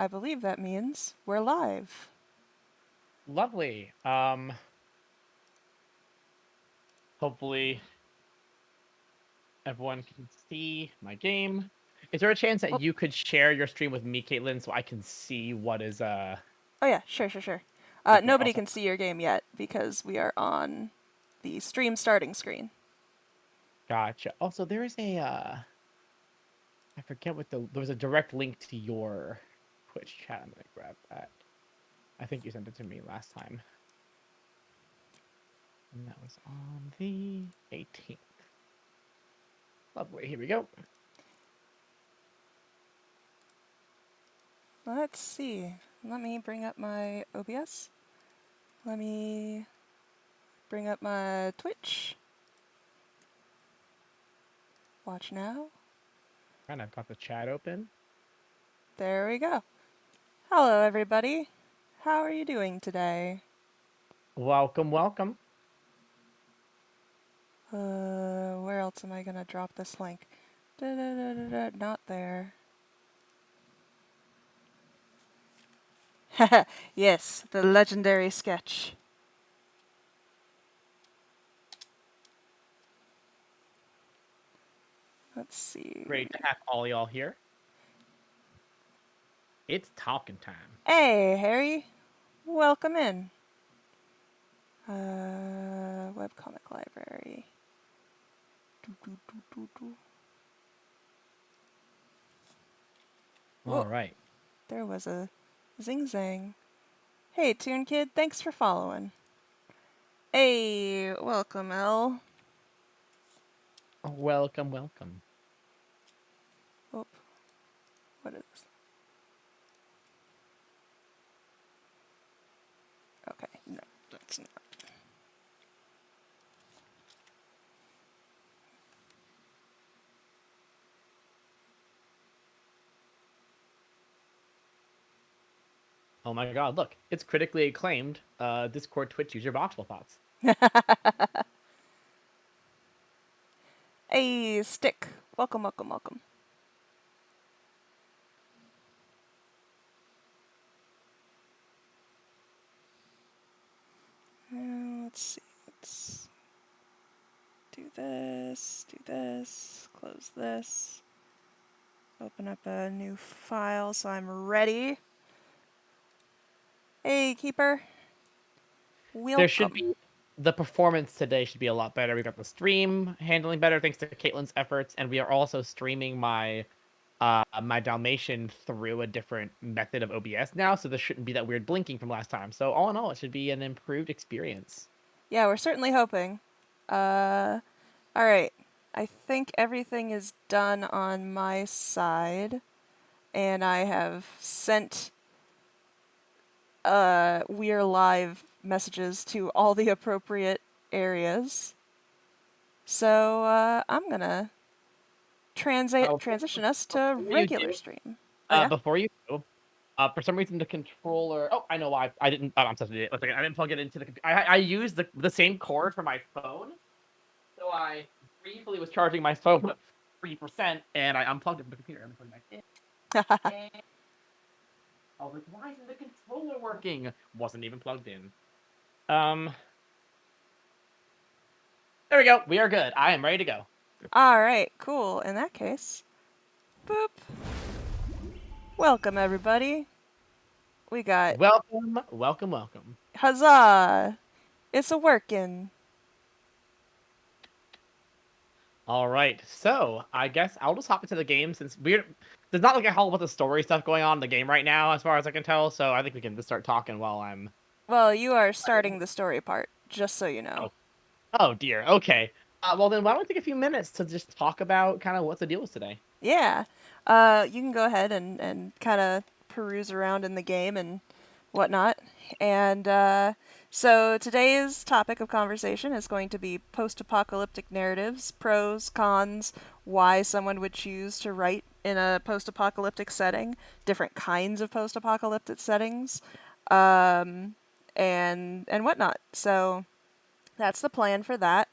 I believe that means we're live. Lovely. Hopefully everyone can see my game. Is there a chance that Oh, you could share your stream with me, Caitlin, so I can see what is oh yeah, sure. okay, Nobody awesome. can see your game yet because we are on the stream starting screen. Gotcha. Also, there is a I forget what there was a direct link to your Twitch chat. I'm gonna grab that. I think you sent it to me last time. And that was on the 18th. Lovely. Here we go. Let's see. Let me bring up my OBS. Let me bring up my Twitch. Watch now. And I've got the chat open. There we go. Hello, everybody. How are you doing today? Welcome, welcome. Where else am I gonna drop this link? Not there. Yes, the legendary sketch. Let's see. Great to have all y'all here. It's talking time. Hey, Harry. Welcome in. Webcomic library. All Whoa, right. there was a zing zang. Hey, Toon Kid, thanks for following. Hey, welcome, El. Welcome, welcome. Oh, what is this? Okay, no, that's not. Oh my god, look, it's critically acclaimed Discord Twitch user Voxel Thoughts. Hey, Stick. Welcome. Let's see. Let's do this, close this, open up a new file so I'm ready. Hey, Keeper. There should Welcome. be the performance today should be a lot better. We got the stream handling better thanks to Caitlin's efforts, and we are also streaming my Dalmatian through a different method of OBS now, so there shouldn't be that weird blinking from last time. So all in all, it should be an improved experience. Yeah, we're certainly hoping. Alright. I think everything is done on my side, and I have sent We're Live messages to all the appropriate areas. So I'm gonna transition us to Before you regular do, stream. Oh yeah? before you do, for some reason the controller. Oh, I know why. I didn't. Oh, I'm supposed to do it. One second. I didn't plug it into the computer. I used the same cord for my phone, so I briefly was charging my phone at 3%, and I unplugged it from the computer. I'm plugging it back in. And I was like, why isn't the controller working? Wasn't even plugged in. Um. There we go. We are good. I am ready to go. Alright, cool. In that case, boop. Welcome, everybody. We got Welcome, welcome, welcome. huzzah! It's a workin'. All right, so I guess I'll just hop into the game since there's not like a whole bunch of story stuff going on in the game right now, as far as I can tell. So I think we can just start talking while I'm. Well, you are starting the story part, just so you know. Oh, oh dear. Okay. Well then, why don't we take a few minutes to just talk about kind of what the deal is today? Yeah. You can go ahead and kind of peruse around in the game and whatnot. And so today's topic of conversation is going to be post apocalyptic narratives, pros, cons, why someone would choose to write in a post apocalyptic setting, different kinds of post apocalyptic settings, um, and whatnot. So that's the plan for that.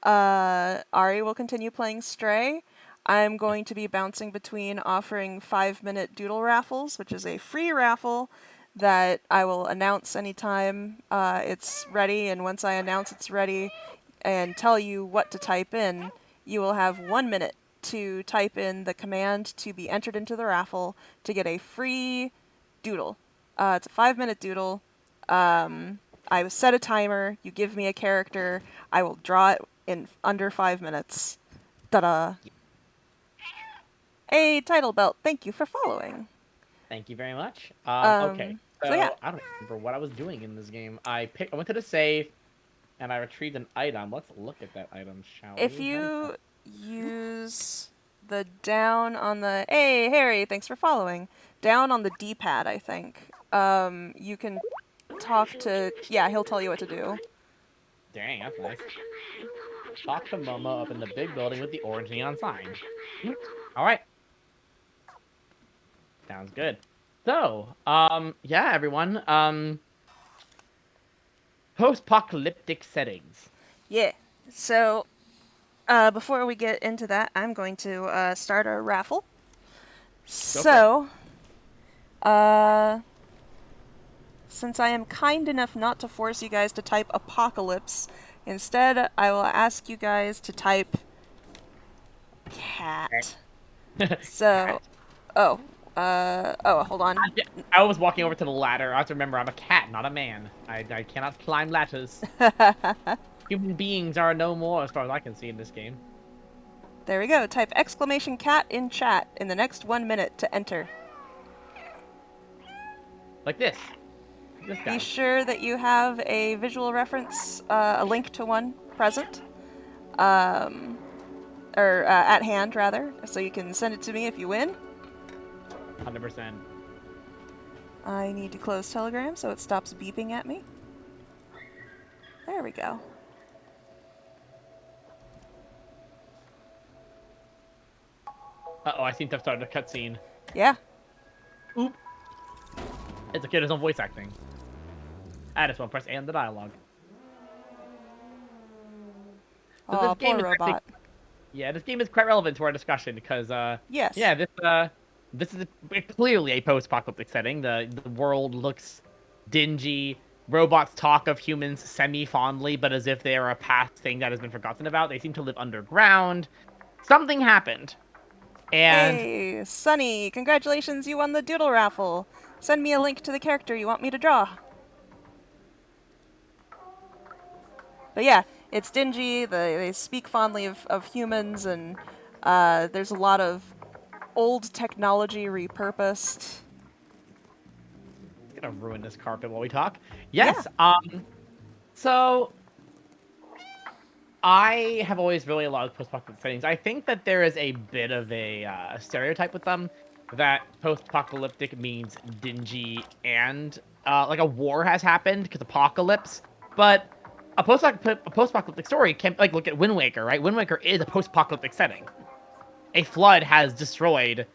Ari will continue playing Stray. I'm going to be bouncing between offering 5-minute doodle raffles, which is a free raffle that I will announce anytime it's ready, and once I announce it's ready and tell you what to type in, you will have 1 minute to type in the command to be entered into the raffle to get a free doodle. It's a 5-minute doodle. I set a timer. You give me a character. I will draw it in under 5 minutes. Ta-da! A title belt. Thank you for following. Thank you very much. Okay. So yeah, So I don't remember what I was doing in this game. I went to the save, and I retrieved an item. Let's look at that item, shall if we? you use the down on the hey Harry, thanks for following. Down on the D-pad, I think. You can talk to he'll tell you what to do. Dang, that's nice. Talk to Momo up in the big building with the orange neon sign. All right. Sounds good. So, yeah, everyone. Post-apocalyptic settings. Yeah. So, before we get into that, I'm going to start a raffle. So, since I am kind enough not to force you guys to type apocalypse, instead I will ask you guys to type cat. So, oh, hold on. I was walking over to the ladder. I have to remember I'm a cat, not a man. I cannot climb ladders. Human beings are no more, as far as I can see in this game. There we go. Type exclamation cat in chat in the next 1 minute to enter. Like this. This guy. Be sure that you have a visual reference, a link to one present. Or at hand, rather, so you can send it to me if you win. 100%. I need to close Telegram so it stops beeping at me. There we go. Uh-oh, I seem to have started a cutscene. Yeah. Oop. It's a kid who's on voice acting. I just want to press A on the dialogue. So Oh, poor robot. Yeah, this game is quite relevant to our discussion because, yes. Yeah, this is clearly a post-apocalyptic setting. The world looks dingy. Robots talk of humans semi-fondly, but as if they are a past thing that has been forgotten about. They seem to live underground. Something happened. And hey, Sunny, congratulations, you won the doodle raffle. Send me a link to the character you want me to draw. But yeah, it's dingy, they speak fondly of humans, and there's a lot of old technology repurposed. I'm gonna ruin this carpet while we talk. Yes, yeah. So I have always really loved post-apocalyptic settings. I think that there is a bit of a stereotype with them that post-apocalyptic means dingy and like a war has happened because apocalypse. But a post-apocalyptic story can, like, look at Wind Waker, right? Wind Waker is a post-apocalyptic setting. A flood has destroyed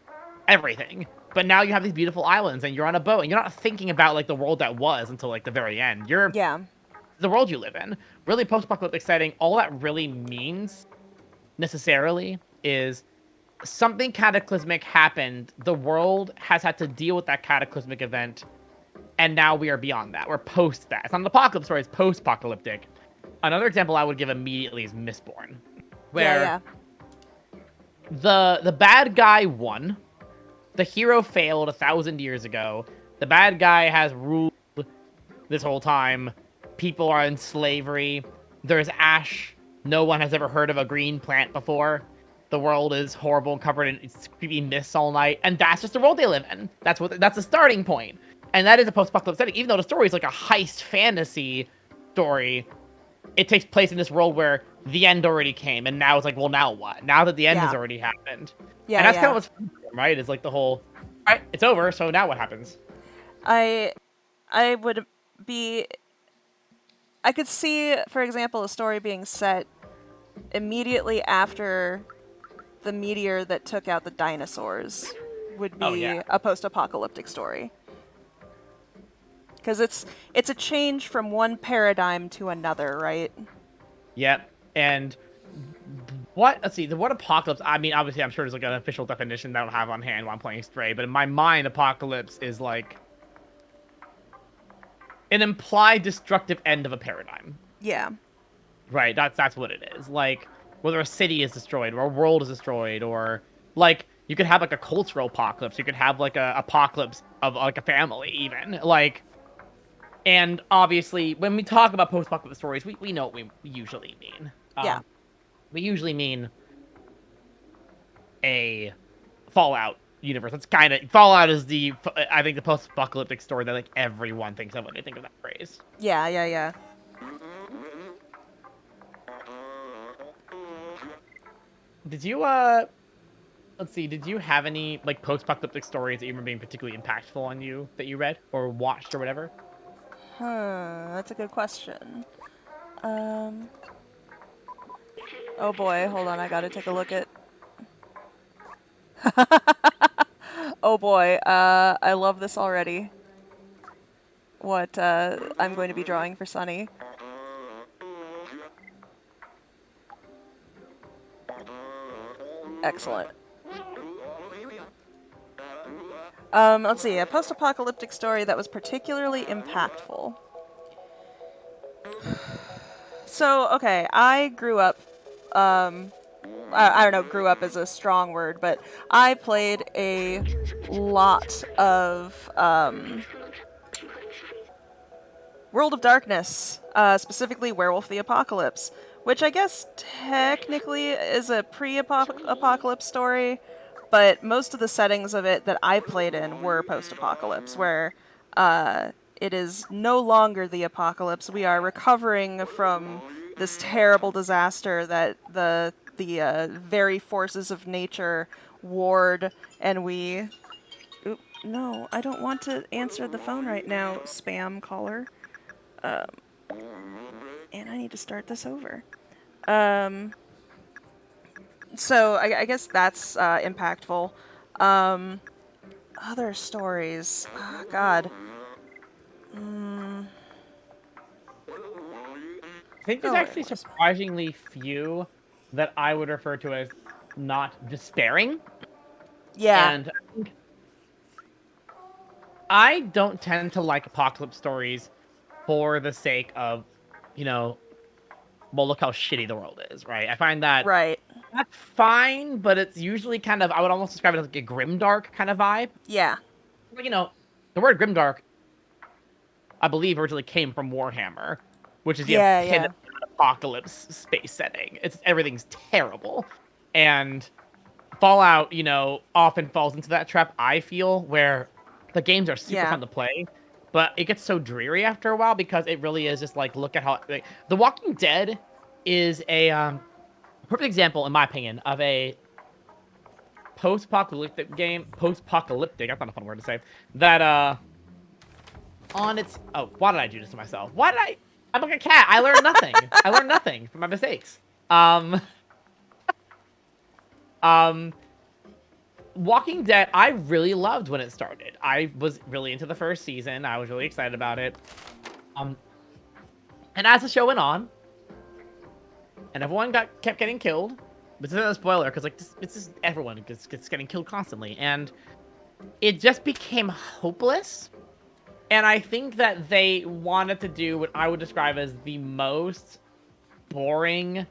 everything, but now you have these beautiful islands and you're on a boat and you're not thinking about like the world that was until like the very end. You're the world you live in. Really, post-apocalyptic setting, all that really means necessarily is something cataclysmic happened. The world has had to deal with that cataclysmic event, and now we are beyond that. We're post that. It's not an apocalypse story, it's post-apocalyptic. Another example I would give immediately is Mistborn, where the bad guy won. The hero failed 1,000 years ago. The bad guy has ruled this whole time. People are in slavery. There's ash. No one has ever heard of a green plant before. The world is horrible and covered in creepy mists all night. And that's just the world they live in. That's the starting point. And that is a post-apocalyptic setting. Even though the story is like a heist fantasy story, it takes place in this world where the end already came. And now it's like, well, now what? Now that the end has already happened. Yeah, and that's kind of what's fun, right? It's like the whole, all right, it's over, so now what happens? I could see, for example, a story being set immediately after the meteor that took out the dinosaurs would be a post-apocalyptic story. Because it's a change from one paradigm to another, right? Yep, and What? Let's see. The word apocalypse. I mean, obviously, I'm sure there's like an official definition that I don't have on hand while I'm playing Stray. But in my mind, apocalypse is like an implied destructive end of a paradigm. Yeah. Right. That's what it is. Like whether a city is destroyed or a world is destroyed, or like you could have like a cultural apocalypse. You could have like a apocalypse of like a family, even like. And obviously, when we talk about post-apocalyptic stories, we know what we usually mean. Yeah. We usually mean a Fallout universe. That's kind of Fallout is the I think the post-apocalyptic story that like everyone thinks of when they think of that phrase. Yeah, yeah, yeah. Did you let's see, did you have any like post-apocalyptic stories that you remember being particularly impactful on you that you read or watched or whatever? That's a good question. Um, oh boy, hold on, I gotta take a look at... Oh boy, I love this already. What, I'm going to be drawing for Sunny. Excellent. Let's see, a post-apocalyptic story that was particularly impactful. So, okay, I grew up, I don't know, grew up is a strong word, but I played a lot of, World of Darkness, specifically Werewolf the Apocalypse, which I guess technically is a pre-apocalypse story, but most of the settings of it that I played in were post-apocalypse, where it is no longer the apocalypse. We are recovering from this terrible disaster that the very forces of nature ward, and we... Oop, no, I don't want to answer the phone right now, spam caller. And I need to start this over. So I guess that's impactful. Other stories. Oh, God. I think there's Oh, actually surprisingly few that I would refer to as not despairing. yeah. And I don't tend to like apocalypse stories for the sake of, you know, well, look how shitty the world is, right? I find that Right. that's fine, but it's usually kind of, I would almost describe it as like a grimdark kind of vibe. Yeah. Like, the word grimdark, I believe, originally came from Warhammer, which is the Yeah, epitome yeah. of apocalypse space setting. Everything's terrible. And Fallout, often falls into that trap, I feel, where the games are super Yeah. fun to play, but it gets so dreary after a while because it really is just like, look at how, like, The Walking Dead is a perfect example, in my opinion, of a post-apocalyptic game, post-apocalyptic, that's not a fun word to say, that, on its, oh, why did I do this to myself? I'm like a cat, I learned nothing. I learned nothing from my mistakes. Um, Walking Dead, I really loved when it started. I was really into the first season. I was really excited about it. And as the show went on, and everyone kept getting killed, this isn't a spoiler because like it's just everyone gets getting killed constantly, and it just became hopeless. And I think that they wanted to do what I would describe as the most boring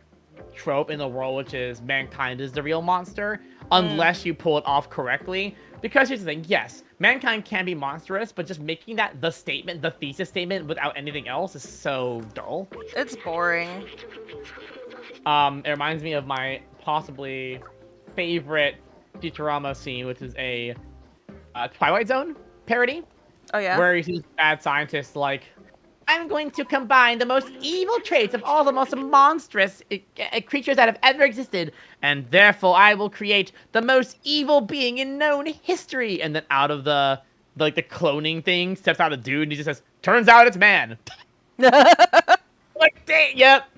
trope in the world, which is mankind is the real monster, unless you pull it off correctly. Because here's the thing, yes, mankind can be monstrous, but just making that the statement, the thesis statement, without anything else is so dull. It's boring. It reminds me of my possibly favorite Futurama scene, which is a Twilight Zone parody, Oh, yeah? where you see this bad scientist like, I'm going to combine the most evil traits of all the most monstrous creatures that have ever existed, and therefore I will create the most evil being in known history. And then out of the cloning thing steps out a dude, and he just says, "Turns out it's man." Like, dang, yep.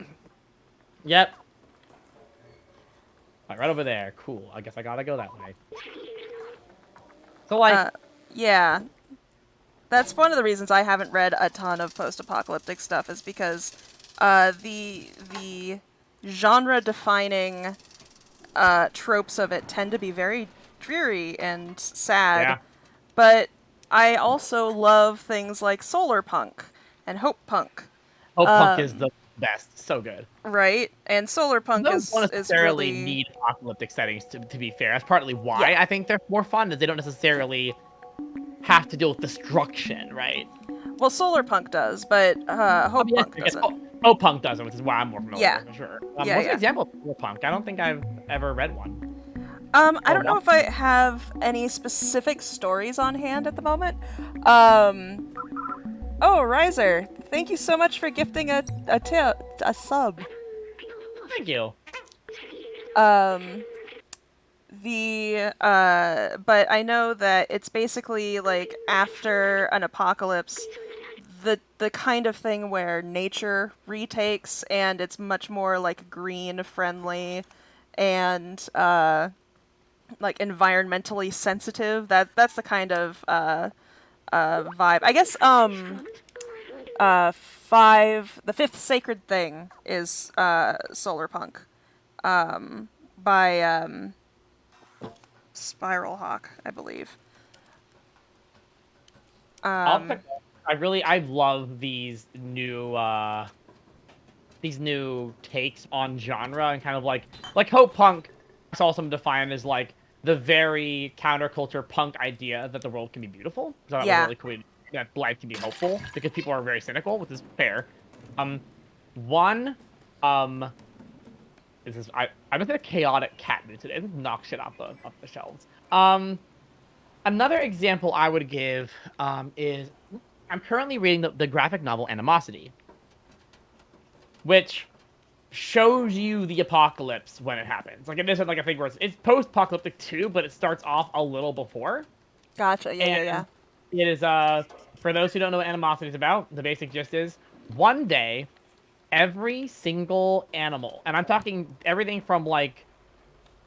All right over there. Cool. I guess I gotta go that way. So like, Yeah. That's one of the reasons I haven't read a ton of post-apocalyptic stuff, is because the genre-defining tropes of it tend to be very dreary and sad. Yeah. But I also love things like solar punk and hope punk, Oh, punk is the best. So good. right? And solar punk Those don't is necessarily really, need apocalyptic settings to be fair. That's partly why yeah. I think they're more fun, is they don't necessarily have to deal with destruction, right? Well, solar punk does, but I hope mean, punk I guess doesn't. punk doesn't, which is why I'm more familiar Yeah, with for sure. yeah, What's an yeah. example of punk? I don't think I've ever read one I or don't know watched if I one. have any specific stories on hand at the moment. Um, oh, Riser, thank you so much for gifting a sub. Thank you. Um, but I know that it's basically like after an apocalypse, the kind of thing where nature retakes and it's much more like green friendly and like environmentally sensitive. That's the kind of vibe. I guess the fifth sacred thing is solar punk by Spiral Hawk, I believe. I'll check. Um, I love these new takes on genre and kind of like hope punk. It's also defined as like the very counterculture punk idea that the world can be beautiful. So that was yeah. really cool. That life can be hopeful because people are very cynical, which is fair. Um, one, um, this is I'm in a chaotic cat mood today. This knocks shit off the shelves. Another example I would give is I'm currently reading the graphic novel Animosity, which shows you the apocalypse when it happens. Like it isn't like a thing where it's post-apocalyptic too, but it starts off a little before. Gotcha. Yeah, And yeah, yeah. it is for those who don't know what Animosity is about, the basic gist is one day every single animal, and I'm talking everything from like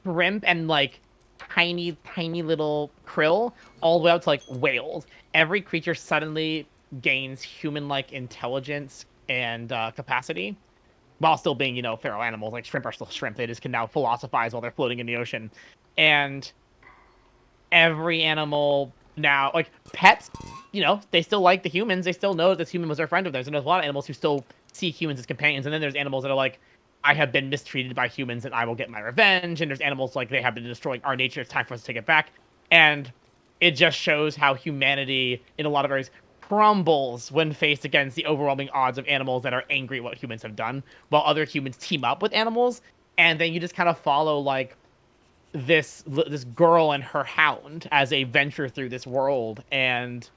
shrimp and like tiny little krill all the way up to like whales. Every creature suddenly gains human-like intelligence and capacity while still being, feral animals. Like shrimp are still shrimp. They just can now philosophize while they're floating in the ocean. And every animal now, like pets, they still like the humans. They still know that this human was their friend of theirs. And there's a lot of animals who still see humans as companions. And then there's animals that are like, I have been mistreated by humans and I will get my revenge. And there's animals like, they have been destroying our nature. It's time for us to take it back. And it just shows how humanity, in a lot of areas, crumbles when faced against the overwhelming odds of animals that are angry at what humans have done, while other humans team up with animals. And then you just kind of follow like this girl and her hound as they venture through this world, and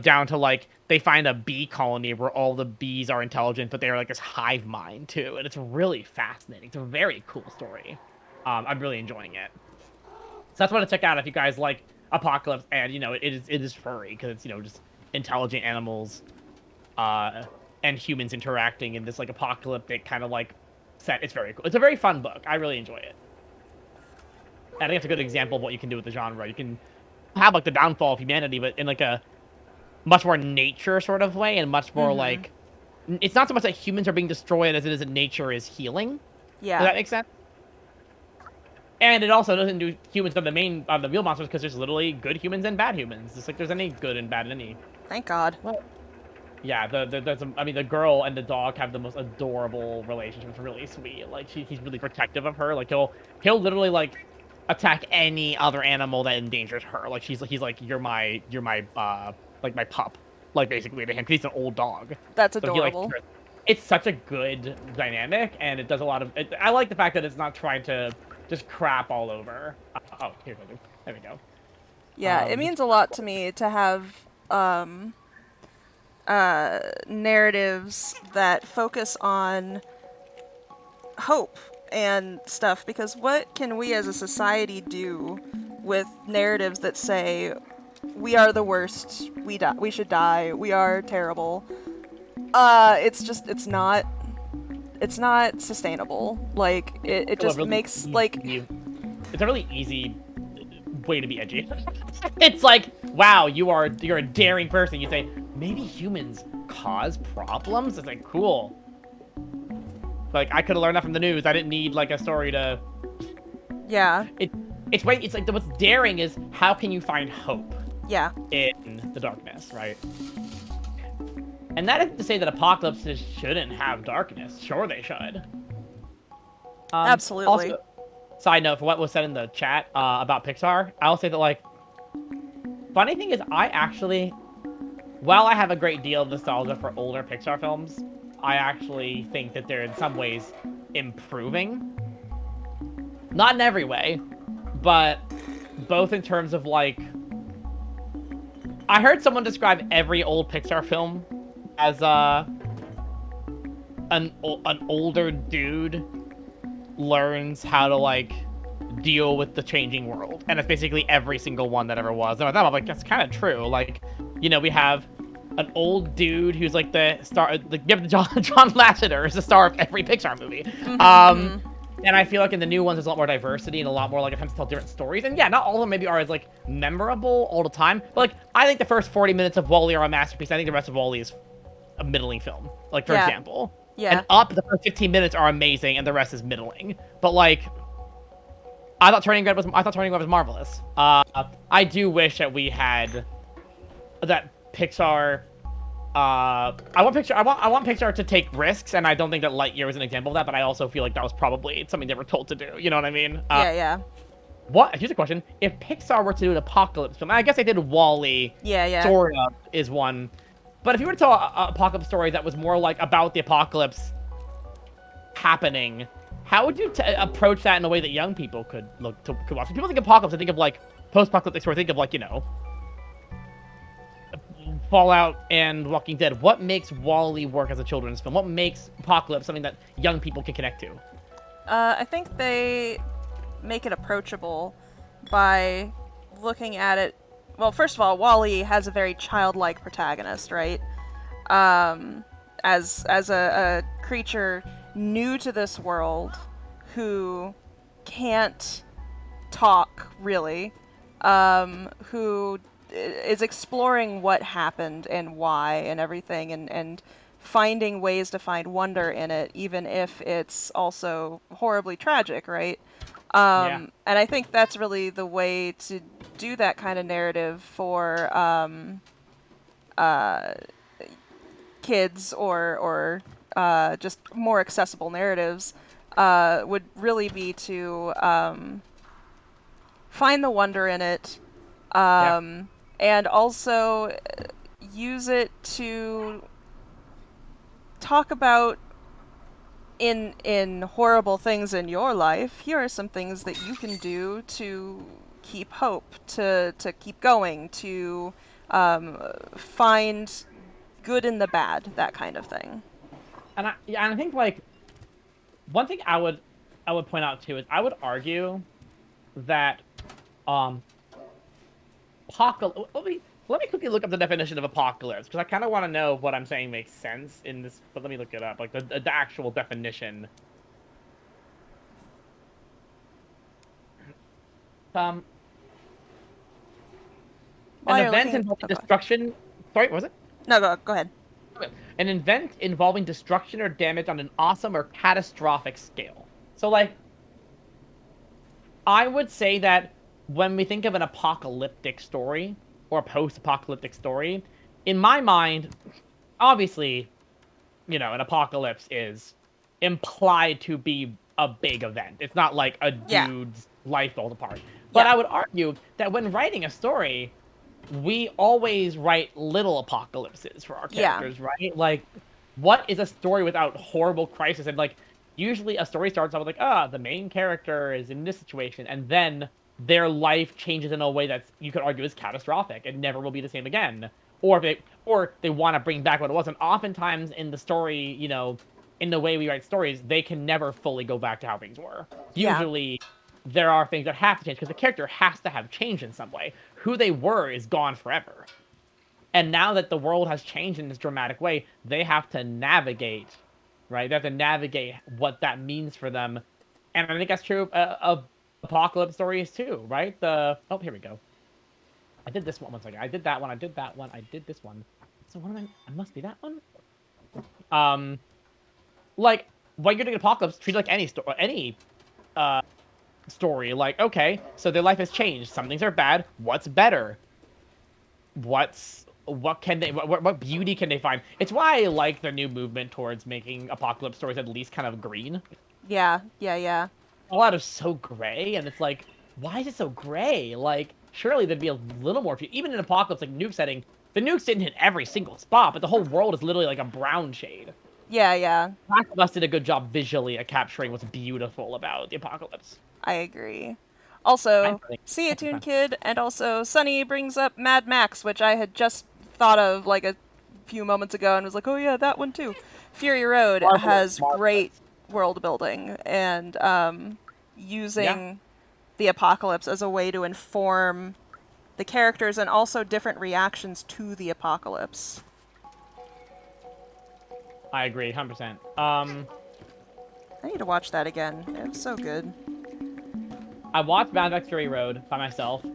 down to like they find a bee colony where all the bees are intelligent, but they're like this hive mind too, and it's really fascinating. It's a very cool story. I'm really enjoying it. So that's what to check out if you guys like Apocalypse, and it is furry because it's just intelligent animals, and humans interacting in this like apocalyptic kind of like set. It's very cool. It's a very fun book. I really enjoy it. I think it's a good example of what you can do with the genre. You can have like the downfall of humanity, but in like a much more nature sort of way, and much more Mm-hmm. like it's not so much that humans are being destroyed as it is that nature is healing. Does Yeah. that make sense? And it also doesn't do humans on the real monsters because there's literally good humans and bad humans. Just like there's any good and bad in any. Thank God. Well, yeah, I mean, the girl and the dog have the most adorable relationship. It's really sweet. Like he's really protective of her. Like he'll literally like attack any other animal that endangers her. Like he's like you're my like my pup. Like basically to him, 'cause he's an old dog. That's So he like adorable. it's such a good dynamic, and it does a lot of. I like the fact that it's not trying to just crap all over. Oh, here we go. There we go. Yeah, it This means a lot to me to have narratives that focus on hope and stuff, because what can we as a society do with narratives that say we are the worst, we should die, we are terrible? It's not sustainable. Like it a just really makes like easy. It's a really easy way to be edgy. It's like, wow, you're a daring person. You say maybe humans cause problems. It's like cool. Like I could have learned that from the news. I didn't need like a story to Yeah. It's way, it's like what's daring is how can you find hope Yeah. in the darkness, right? And that isn't to say that apocalypses shouldn't have darkness. Sure, they should. Absolutely. Also, side note for what was said in the chat about Pixar, I'll say that like, funny thing is, I actually, while I have a great deal of nostalgia for older Pixar films, I actually think that they're in some ways improving. Not in every way, but both in terms of like, I heard someone describe every old Pixar film as an older dude learns how to like deal with the changing world, and it's basically every single one that ever was. And I thought, I'm like, that's kind of true. Like, you know, we have an old dude who's like the star, like John Lasseter is the star of every Pixar movie. Mm-hmm. And I feel like in the new ones, there's a lot more diversity and a lot more like attempts to tell different stories. And yeah, not all of them maybe are as like memorable all the time. But like, I think the first 40 minutes of Wall-E are a masterpiece. I think the rest of Wall-E is a middling film. Like, for Yeah. example. Yeah. And Up, the first 15 minutes are amazing, and the rest is middling. But like, I thought Turning Red was marvelous. I do wish that we had that Pixar. I want Pixar to take risks, and I don't think that Lightyear was an example of that. But I also feel like that was probably something they were told to do. You know what I mean? Yeah. Yeah. What? Here's a question: if Pixar were to do an apocalypse film, I guess they did Wall-E. Yeah. Yeah. Sort of is one. But if you were to tell a apocalypse story that was more like about the apocalypse happening, how would you approach that in a way that young people could could watch? When people think apocalypse, they think of like post-apocalyptic story. Think of like, you know, Fallout and Walking Dead. What makes Wall-E work as a children's film? What makes Apocalypse something that young people can connect to? I think they make it approachable by looking at it. Well, first of all, Wall-E has a very childlike protagonist, right? As a creature new to this world who can't talk really, who is exploring what happened and why and everything, and finding ways to find wonder in it, even if it's also horribly tragic, right? Yeah, And I think that's really the way to do that kind of narrative for kids or just more accessible narratives would really be to find the wonder in it, yeah, and also use it to talk about in horrible things in your life. Here are some things that you can do to keep hope, to keep going, to find good in the bad, that kind of thing. and I think like one thing I would point out too is I would argue that um apocalypse. Let me quickly look up the definition of apocalypse because I kind of want to know what I'm saying makes sense in this. But let me look it up, like the actual definition. Um, an While you're event looking, involving oh, go ahead. destruction. Sorry, what was it? No, go ahead. Okay. An event involving destruction or damage on an awesome or catastrophic scale. So, like, I would say that when we think of an apocalyptic story or a post-apocalyptic story, in my mind, obviously, you know, an apocalypse is implied to be a big event. It's not like a Yeah, dude's life falls apart. But yeah, I would argue that when writing a story, we always write little apocalypses for our yeah, characters, right? Like, what is a story without horrible crisis? And like, usually a story starts out with like, the main character is in this situation, and then their life changes in a way that you could argue is catastrophic and never will be the same again. Or they want to bring back what it was. And oftentimes in the story, you know, in the way we write stories, they can never fully go back to how things were. yeah, Usually there are things that have to change because the character has to have changed in some way. Who they were is gone forever. And now that the world has changed in this dramatic way, they have to navigate, right? They have to navigate what that means for them. And I think that's true of apocalypse stories too, right? Here we go. I did this one second. I did that one. I did that one. I did this one. So one of them, it must be that one. Um, like when you're doing apocalypse, treat it like any story, any story. Like, okay, so their life has changed. Some things are bad. What's better? What can they what beauty can they find? It's why I like the new movement towards making apocalypse stories at least kind of green. Yeah, yeah, yeah. A lot of so gray, and it's like, why is it so gray? Like, surely there'd be a little more. Even in apocalypse, like nuke setting, the nukes didn't hit every single spot, but the whole world is literally like a brown shade. Yeah, yeah. Last of Us did a good job visually at capturing what's beautiful about the apocalypse. I agree. I'm Also, putting see a all the Toon time. Kid, and also Sunny brings up Mad Max, which I had just thought of like a few moments ago and was like, oh yeah, that one too. Fury Road Marvelous, has great marvelous. world building and Yeah, using the apocalypse as a way to inform the characters and also different reactions to the apocalypse. I agree, 100%. I need to watch that again. It was so good. I watched Mad Max Fury Road by myself.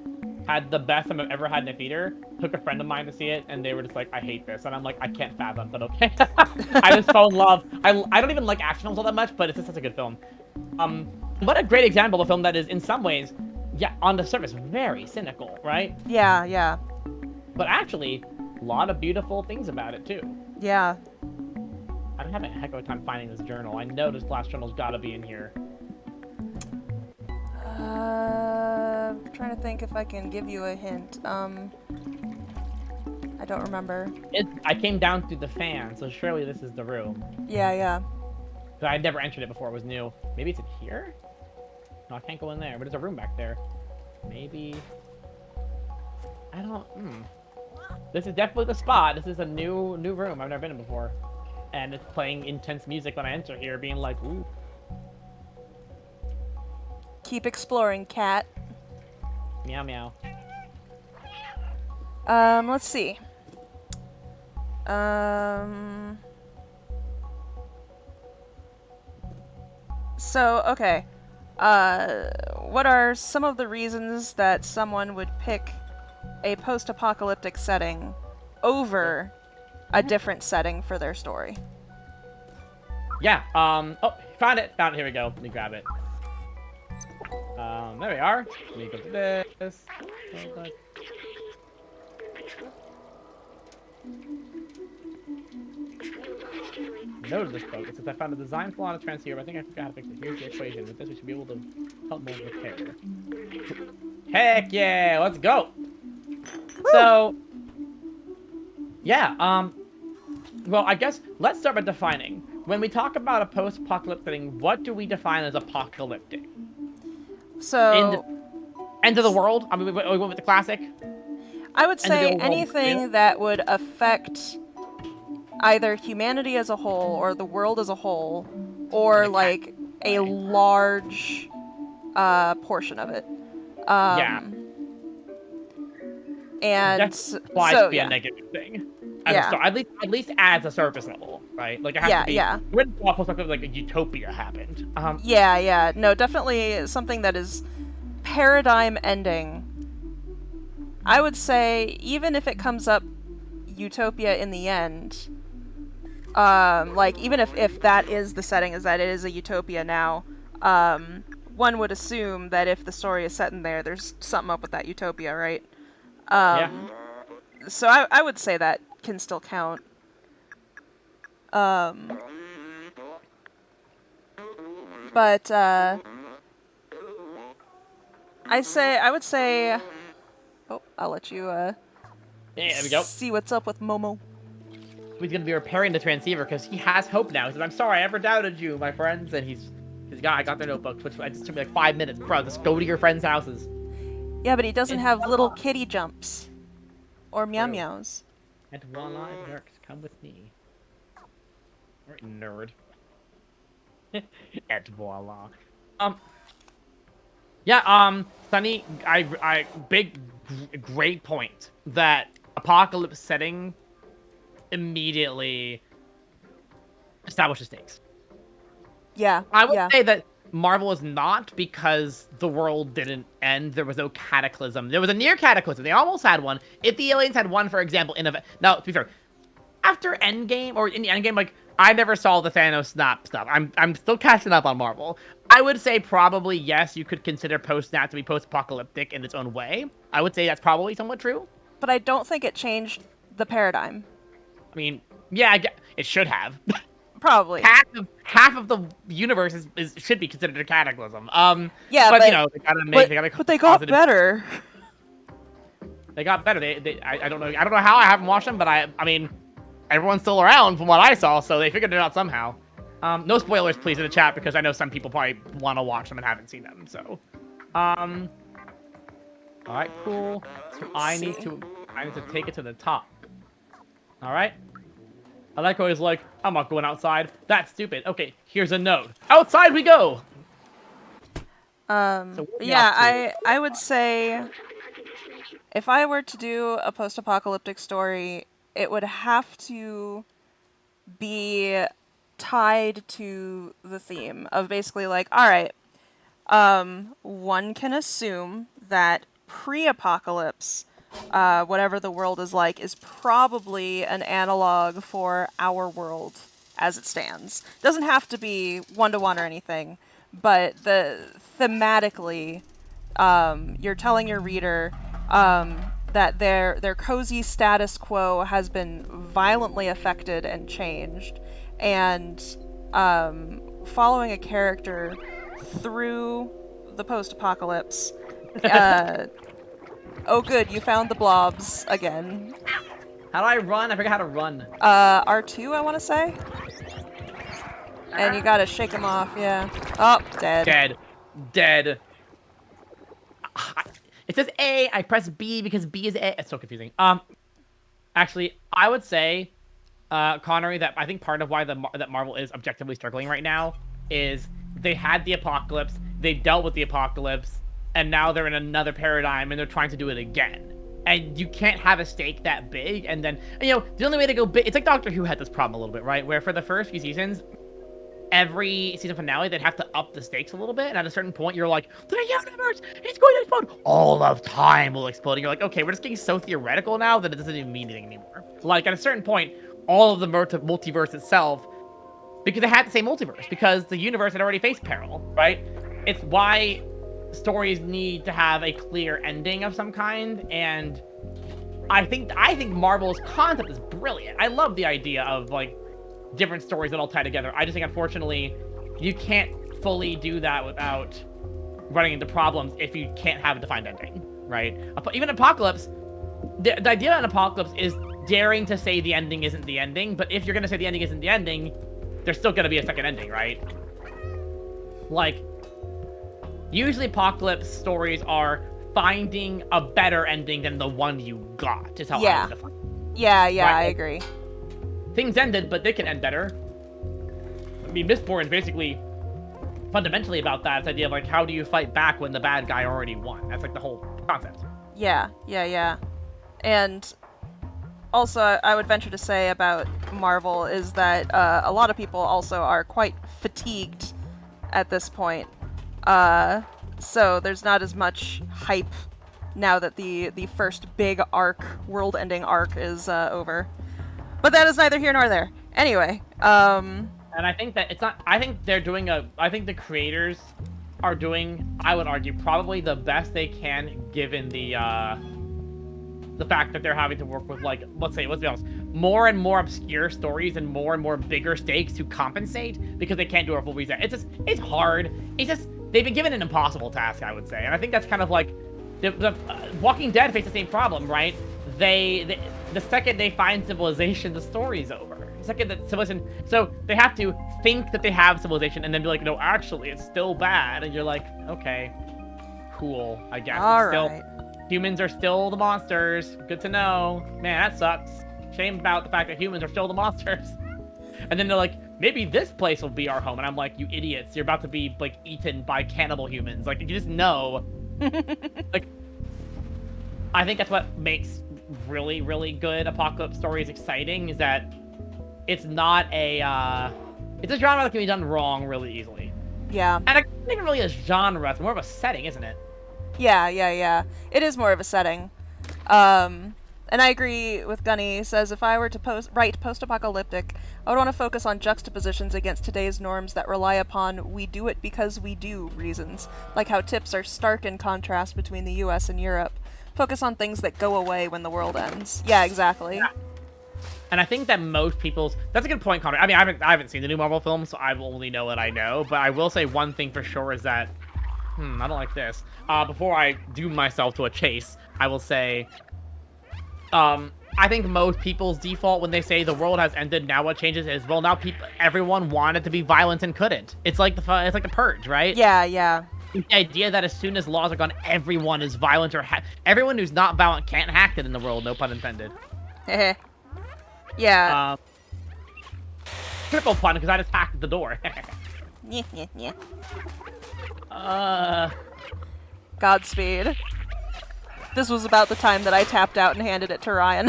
Had the best time I've ever had in a theater. Took a friend of mine to see it, and they were just like, "I hate this," and I'm like, "I can't fathom," but okay. I just fell in love. I don't even like action films all that much, but it's just such a good film. Um, what a great example of a film that is, in some ways, yeah, on the surface, very cynical, right? Yeah, yeah, But actually, a lot of beautiful things about it too. yeah. I'm having a heck of a time finding this journal. I know this last journal's got to be in here. I'm trying to think if I can give you a hint. I don't remember. I came down through the fan, so surely this is the room. Yeah, yeah. But I'd never entered it before. It was new. Maybe it's in here? No, I can't go in there. But there's a room back there. Maybe. I don't. This is definitely the spot. This is a new room. I've never been in before, and it's playing intense music when I enter here, being like, "Ooh, Keep exploring, cat. meow meow." Let's see. Um. So, okay. What are some of the reasons that someone would pick a post-apocalyptic setting over a different setting for their story? Yeah. Oh, found it. Found it. Here we go. Let me grab it. There we are. Let me go to this. Oh, God. Noted this book. It says I found a design flaw in a transceiver. I think I forgot how to fix it. Here's the equation. With this, we should be able to help mold repair. Heck yeah! Let's go. So, yeah. Well, I guess let's start by defining. When we talk about a post-apocalyptic thing, what do we define as apocalyptic? So, End of the world? I mean, we went with the classic. I would End of the say old world. anything that would affect either humanity as a whole or the world as a whole, or like a large portion of it. Yeah. And That's implies so to be yeah, a negative thing. yeah, At least as a surface level, right? Like it has yeah, to be. yeah, When post-apocalyptic like a utopia happened. yeah, yeah. No, definitely something that is paradigm ending. I would say even if it comes up utopia in the end, like even if that is the setting, is that it is a utopia now, one would assume that if the story is set in there, there's something up with that utopia, right? Yeah. So I would say that can still count. But I would say. Oh, I'll let you Yeah, there we go. see what's up with Momo. He's gonna be repairing the transceiver because he has hope now. He says, "I'm sorry, I ever doubted you, my friends." And I got their notebook, which it just took me like 5 minutes, bro. Just go to your friends' houses. Yeah, but he doesn't And have little voila. kitty jumps or meow True. meows. And voila, it works. Come with me. Alright, nerd. And voila. Yeah, Sunny, great point. That apocalypse setting immediately establishes stakes. Yeah, I would yeah, say that Marvel is not because the world didn't end. There was no cataclysm. There was a near cataclysm. They almost had one. If the aliens had one, for example, now, to be fair, after Endgame or in the Endgame, like I never saw the Thanos snap stuff. I'm still catching up on Marvel. I would say probably yes. You could consider post-nat to be post-apocalyptic in its own way. I would say that's probably somewhat true. But I don't think it changed the paradigm. I mean, yeah, it should have. Probably. half of the universe should be considered a cataclysm. Yeah, But you know, they gotta but they got positive. better. They got better. I don't know how. I haven't watched them, but I mean, everyone's still around from what I saw, so they figured it out somehow. No spoilers, please, in the chat, because I know some people probably want to watch them and haven't seen them. So, all right, cool. So I need to take it to the top. All right. I like how he's like, I'm not going outside. That's stupid. Okay, here's a note. Outside we go. So Yeah, I would say if I were to do a post-apocalyptic story, it would have to be tied to the theme of basically like, all right, one can assume that pre-apocalypse, whatever the world is like, is probably an analog for our world as it stands. Doesn't have to be one-to-one or anything, but thematically, you're telling your reader that their cozy status quo has been violently affected and changed, and following a character through the post-apocalypse. Oh, good, you found the blobs again. How do I run? I forgot how to run. R2, I want to say. And you gotta shake them off, yeah. Oh, dead. Dead. It says A. I press B because B is A. It's so confusing. Actually, I would say, Connery, that I think part of why that Marvel is objectively struggling right now is they had the apocalypse, they dealt with the apocalypse, and now they're in another paradigm and they're trying to do it again. And you can't have a stake that big, and then, you know, the only way to go big, it's like Doctor Who had this problem a little bit, right? Where for the first few seasons, every season finale, they'd have to up the stakes a little bit, and at a certain point, you're like, the universe is going to explode. All of time will explode. And you're like, okay, we're just getting so theoretical now that it doesn't even mean anything anymore. Like, at a certain point, all of the multiverse itself, because they had to say multiverse, because the universe had already faced peril, right? It's why stories need to have a clear ending of some kind, and I think Marvel's concept is brilliant. I love the idea of, like, different stories that all tie together. I just think, unfortunately, you can't fully do that without running into problems if you can't have a defined ending, right? Even Apocalypse, the idea in Apocalypse is daring to say the ending isn't the ending, but if you're going to say the ending isn't the ending, there's still going to be a second ending, right? Like, usually Apocalypse stories are finding a better ending than the one you got, is how I would define it. Yeah, Right? I agree. Things ended, but they can end better. I mean, Mistborn is basically fundamentally about that. It's the idea of, like, how do you fight back when the bad guy already won? That's, like, the whole concept. Yeah. And also, I would venture to say about Marvel is that a lot of people also are quite fatigued at this point. So there's not as much hype now that the first big arc, world-ending arc, is over. But that is neither here nor there. Anyway, And I think that it's not. I think they're doing I think the creators are doing, I would argue, probably the best they can, given the fact that they're having to work with, like, let's be honest, more and more obscure stories and more bigger stakes to compensate, because they can't do a full reset. It's hard. It's just, they've been given an impossible task, I would say. And I think that's kind of like, the Walking Dead faced the same problem, right? The second they find civilization, the story's over. The second that civilization, so they have to think that they have civilization and then be like, no, actually, it's still bad. And you're like, okay, cool, I guess. all It's still, right. humans are still the monsters. Good to know. Man, that sucks. Shame about the fact that humans are still the monsters. And then they're like, maybe this place will be our home. And I'm like, you idiots, you're about to be, like, eaten by cannibal humans. Like, you just know. Like, I think that's what makes really, really good apocalypse stories exciting, is that it's not a, it's a genre that can be done wrong really easily. Yeah. And it's not even really a genre, it's more of a setting, isn't it? Yeah. It is more of a setting. And And I agree with Gunny. He says, if I were to write post-apocalyptic, I would want to focus on juxtapositions against today's norms that rely upon we do it because we do reasons, like how tips are stark in contrast between the US and Europe. Focus on things that go away when the world ends. Yeah, exactly. And I think that most people's... That's a good point, Connor. I mean, I haven't seen the new Marvel film, so I only know what I know. But I will say one thing for sure is that... I don't like this. Before I doom myself to a chase, I will say... I think most people's default when they say the world has ended, now what changes is, well, now everyone wanted to be violent and couldn't. It's like the Purge, right? Yeah, yeah. The idea that as soon as laws are gone, everyone is violent or everyone who's not violent can't hack it in the world, no pun intended. Yeah. Triple pun, because I just hacked the door. Godspeed. This was about the time that I tapped out and handed it to Ryan.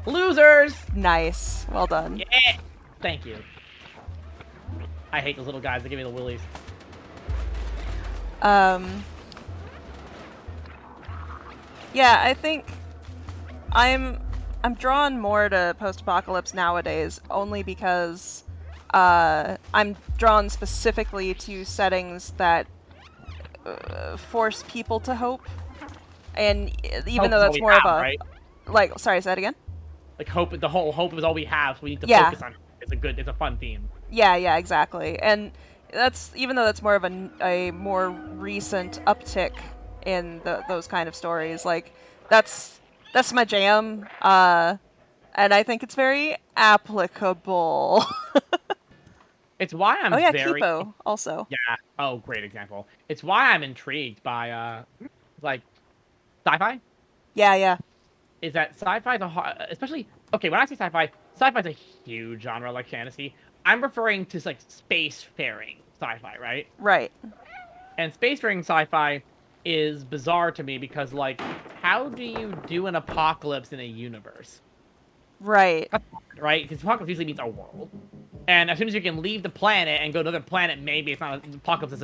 Losers! Nice. Well done. Yeah! Thank you. I hate those little guys that give me the willies. Yeah, I think I'm drawn more to post-apocalypse nowadays only because I'm drawn specifically to settings that force people to hope. And even though that's more of a... Right? Like, sorry, say that again? Like, hope, the whole hope is all we have, so we need to focus on it. It's a fun theme. Yeah, exactly. And that's, even though that's more of a more recent uptick in those kind of stories, like, that's my jam, and I think it's very applicable. It's why I'm very... Kipo, also. Yeah. Oh, great example. It's why I'm intrigued by, like, sci-fi? Yeah. Is that sci-fi, especially... Okay, when I say sci-fi, sci-fi's a huge genre like fantasy. I'm referring to, like, spacefaring sci-fi, right? Right. And spacefaring sci-fi is bizarre to me because, like, how do you do an apocalypse in a universe? Right. Right? Because apocalypse usually means a world. And as soon as you can leave the planet and go to another planet, maybe it's not an apocalypse. It's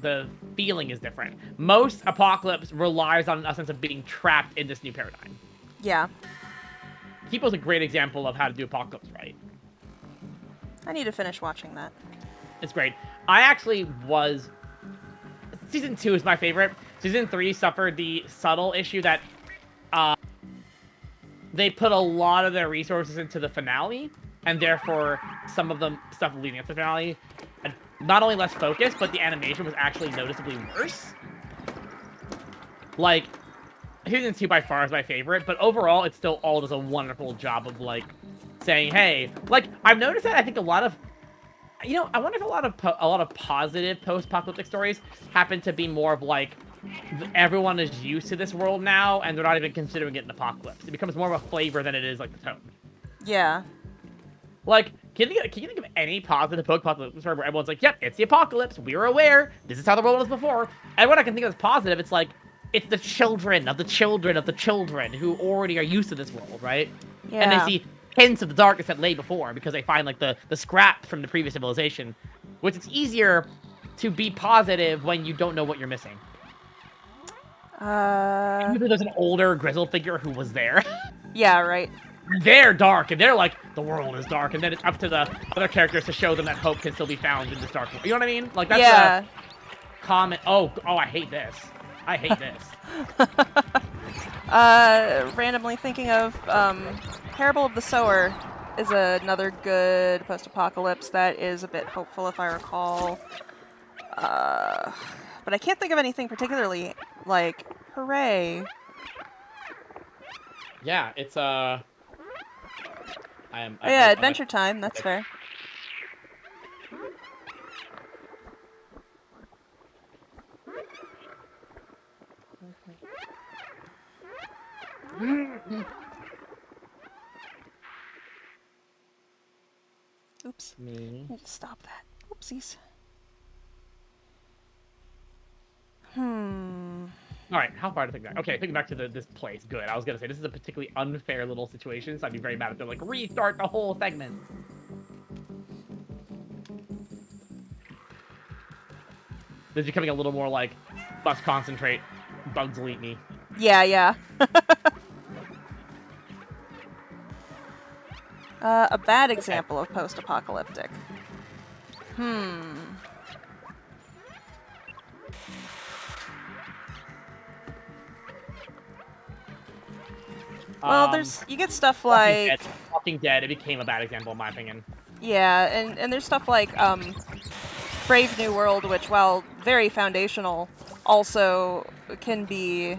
the feeling is different. Most apocalypse relies on a sense of being trapped in this new paradigm. Yeah. Kipo's a great example of how to do apocalypse right. I need to finish watching that. It's great. I actually was... Season 2 is my favorite. Season 3 suffered the subtle issue that they put a lot of their resources into the finale, and therefore some of the stuff leading up to the finale had not only less focus, but the animation was actually noticeably worse. Like, Season 2 by far is my favorite, but overall it still all does a wonderful job of, like, saying, hey, like, I've noticed that I think a lot of... You know, I wonder if a lot of positive post-apocalyptic stories happen to be more of, like, everyone is used to this world now, and they're not even considering it an apocalypse. It becomes more of a flavor than it is, like, the tone. Yeah. Like, can you think of any positive post-apocalyptic story where everyone's like, yep, it's the apocalypse, we were aware, this is how the world was before. And what I can think of as positive, it's like, it's the children of the children of the children who already are used to this world, right? Yeah. And they see hints of the darkness that lay before, because they find, like, the scraps from the previous civilization, which it's easier to be positive when you don't know what you're missing. Even if there's an older, grizzled figure who was there. Yeah, right. They're dark, and they're like, the world is dark, and then it's up to the other characters to show them that hope can still be found in this dark world. You know what I mean? Like, that's a comment. Oh, I hate this. I hate this. Randomly thinking of, Parable of the Sower is another good post-apocalypse that is a bit hopeful, if I recall. But I can't think of anything particularly, like, hooray. Yeah, it's, Adventure Time, that's fair. Oops. Me. I need to stop that. Oopsies. Alright, how far to think back? Okay, thinking back to this place. Good. I was gonna say, this is a particularly unfair little situation, so I'd be very mad if they're like, restart the whole segment. This is becoming a little more like, must concentrate, bugs will eat me. Yeah. A bad Okay. example of post-apocalyptic. Well, you get stuff Walking Dead. like, Walking Dead. It became a bad example, in my opinion. yeah, and there's stuff like Brave New World, which, while very foundational, also can be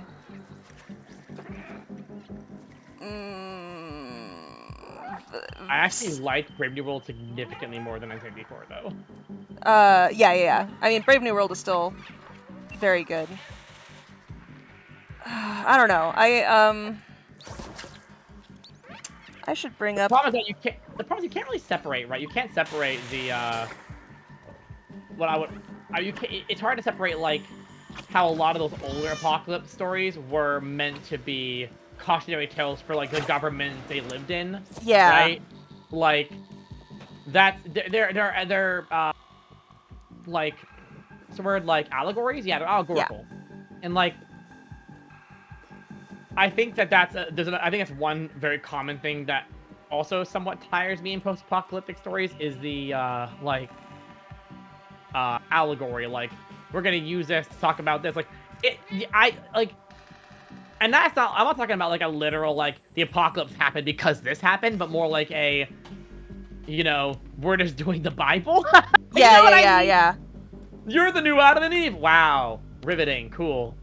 I actually like Brave New World significantly more than I did before, though. yeah. I mean, Brave New World is still very good. I don't know. I should bring The up. problem is that you can't. The problem is you can't really separate, right? You can't separate the what I would. You can It's hard to separate like how a lot of those older apocalypse stories were meant to be cautionary tales for like the government they lived in, Yeah. right? Like that they're like what's the word, like allegories? Yeah, they're Yeah. allegorical, and like I think that's I think that's one very common thing that also somewhat tires me in post-apocalyptic stories is the allegory. Like, we're gonna use this to talk about this. Like, I like, and that's not. I'm not talking about like a literal like the apocalypse happened because this happened, but more like a, we're just doing the Bible. You know what I mean? Yeah. You're the new Adam and Eve. Wow, riveting, cool.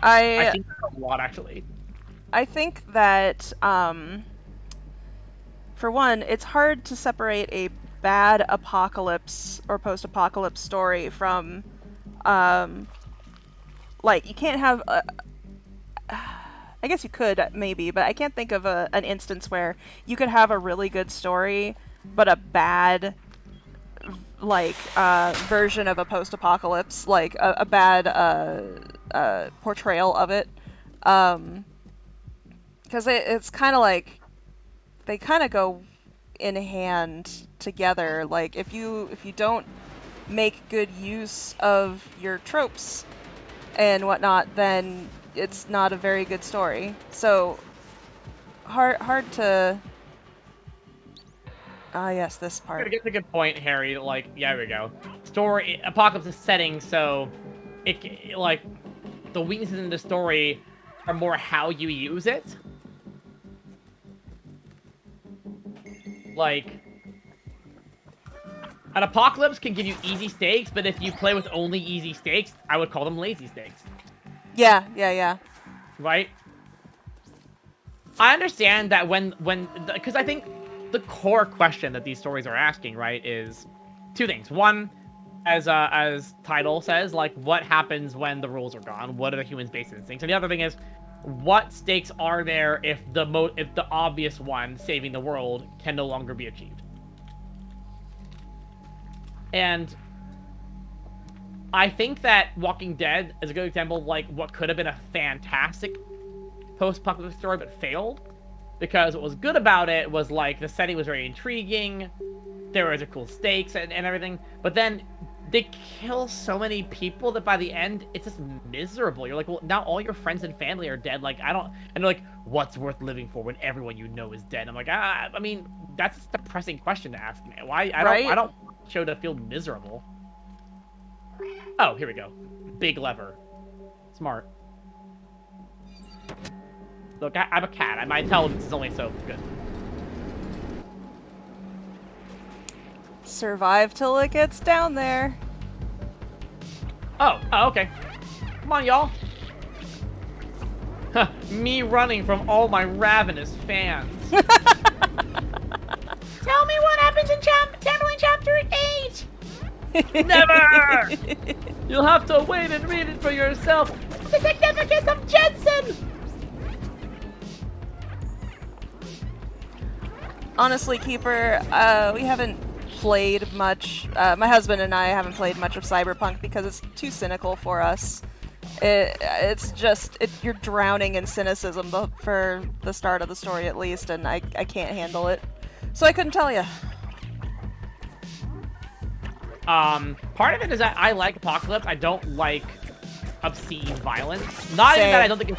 I I think that's a lot actually. I think that for one, it's hard to separate a bad apocalypse or post-apocalypse story from like you can't have a, I guess you could maybe, but I can't think of an instance where you could have a really good story but a bad like version of a post-apocalypse, like a bad portrayal of it, because it's kind of like they kind of go in hand together. Like if you don't make good use of your tropes and whatnot, then it's not a very good story. So hard to. Ah, yes, this part. That's a good point, Harry. Like, yeah, there we go. Story apocalypse is setting, so like the weaknesses in the story are more how you use it. Like, an apocalypse can give you easy stakes, but if you play with only easy stakes, I would call them lazy stakes. Yeah. Right? I understand that because I think the core question that these stories are asking, right, is two things. One, as title says, like, what happens when the rules are gone? What are the humans' basic instincts? And the other thing is, what stakes are there if the obvious one, saving the world, can no longer be achieved? And I think that Walking Dead is a good example of like what could have been a fantastic post-apocalyptic story but failed, because what was good about it was like the setting was very intriguing, there was a cool stakes and everything, but then they kill so many people that by the end it's just miserable. You're like, well, now all your friends and family are dead. Like, I don't, and they're like, what's worth living for when everyone you know is dead? I'm like, I mean, that's a depressing question to ask me. Why? I don't want the show to feel miserable. Oh, here we go. Big lever. Smart. Look, I'm a cat. My intelligence is only so good. Survive till it gets down there. Oh, okay. Come on, y'all. Me running from all my ravenous fans. Tell me what happens in Timberland Chapter 8! Never! You'll have to wait and read it for yourself. The significance of Jensen! Honestly, Keeper, we haven't played much. My husband and I haven't played much of Cyberpunk because it's too cynical for us. It's just you're drowning in cynicism for the start of the story at least, and I can't handle it. So I couldn't tell you. Part of it is that I like Apocalypse. I don't like obscene violence. Not even that I don't think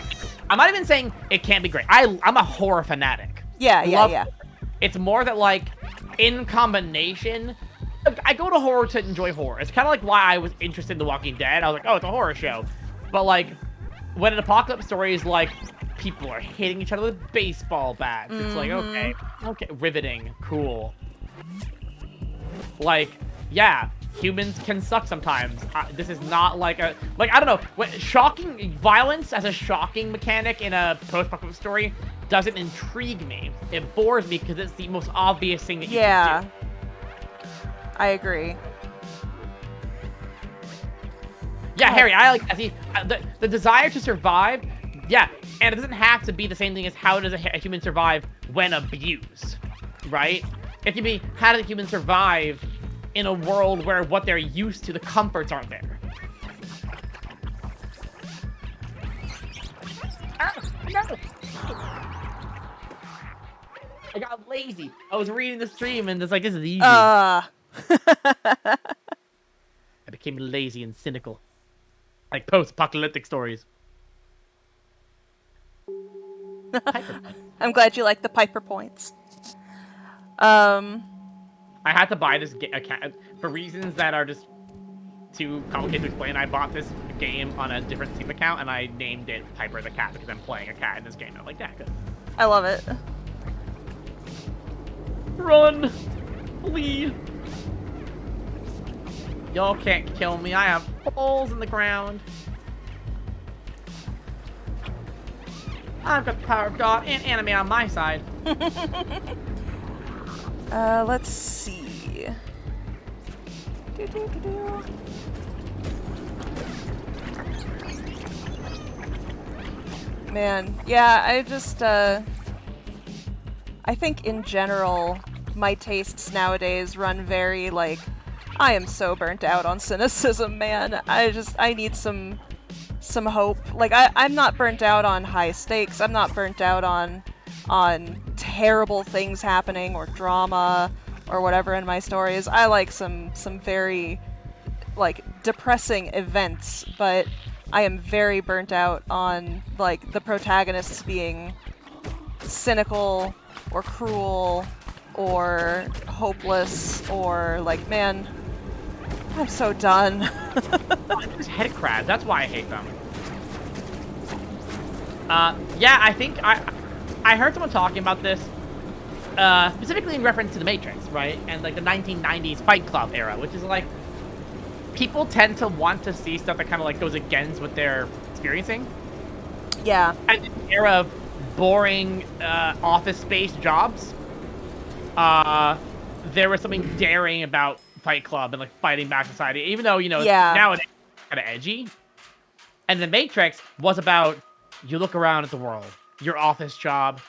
I'm not even saying it can't be great. I'm a horror fanatic. Yeah, Love yeah. horror. It's more that, like, in combination, I go to horror to enjoy horror. It's kind of like why I was interested in The Walking Dead. I was like, oh, it's a horror show. But, like, when an apocalypse story is like, people are hitting each other with baseball bats, it's like, okay, riveting, cool. Like, yeah, humans can suck sometimes. This is not like a, like, I don't know, shocking violence as a shocking mechanic in a post-apocalyptic story doesn't intrigue me. It bores me because it's the most obvious thing that you can do. I agree. Yeah, Harry, I like, see, the desire to survive, yeah, and it doesn't have to be the same thing as how does a human survive when abused, right? It can be, how does a human survive in a world where what they're used to, the comforts aren't there? No. I got lazy. I was reading the stream and it's like, this is easy. I became lazy and cynical. Like post-apocalyptic stories. I'm glad you like the Piper points. I had to buy this account for reasons that are just too complicated to explain. I bought this game on a different Steam account and I named it Piper the Cat because I'm playing a cat in this game. I'm like, that good. I love it. Run! Flee! Y'all can't kill me. I have holes in the ground. I've got the power of God and anime on my side. Let's see. Man, yeah, I just, I think in general, my tastes nowadays run very, like, I am so burnt out on cynicism, man. I need some hope. Like, I'm not burnt out on high stakes. I'm not burnt out on terrible things happening or drama or whatever in my stories. I like some very, like, depressing events, but I am very burnt out on, like, the protagonists being cynical or cruel or hopeless or, like, man, I'm so done. Just head crabs. That's why I hate them. Yeah, I think I heard someone talking about this, specifically in reference to The Matrix, right? And, like, the 1990s Fight Club era, which is, like, people tend to want to see stuff that kind of, like, goes against what they're experiencing. Yeah. And in the era of boring office space jobs, there was something daring about Fight Club and, like, fighting back society, even though, you know, nowadays it's kind of edgy. And The Matrix was about, you look around at the world, your office job,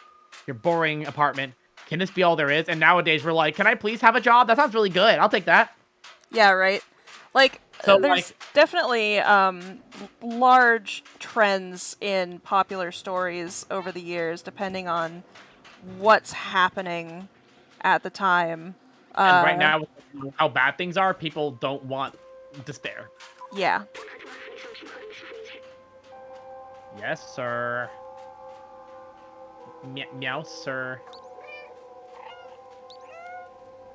your boring apartment, can this be all there is? And nowadays we're like, can I please have a job? That sounds really good. I'll take that. Yeah, right. Like, so, there's definitely large trends in popular stories over the years, depending on what's happening at the time. And right now, how bad things are, people don't want despair. Yeah. Yes, sir. Meow, sir.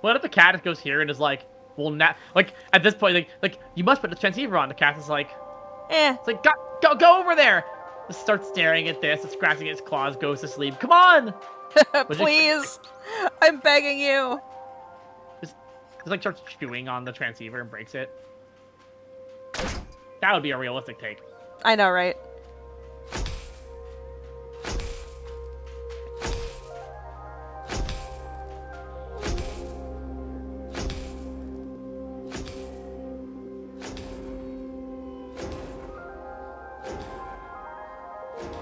What if the cat goes here and is like, well, now, like, at this point, like you must put the transceiver on. The cat is like, It's like, go over there. Just starts staring at this, it's scratching its claws, goes to sleep. Come on! Please! I'm begging you! Just like, starts chewing on the transceiver and breaks it. That would be a realistic take. I know, right?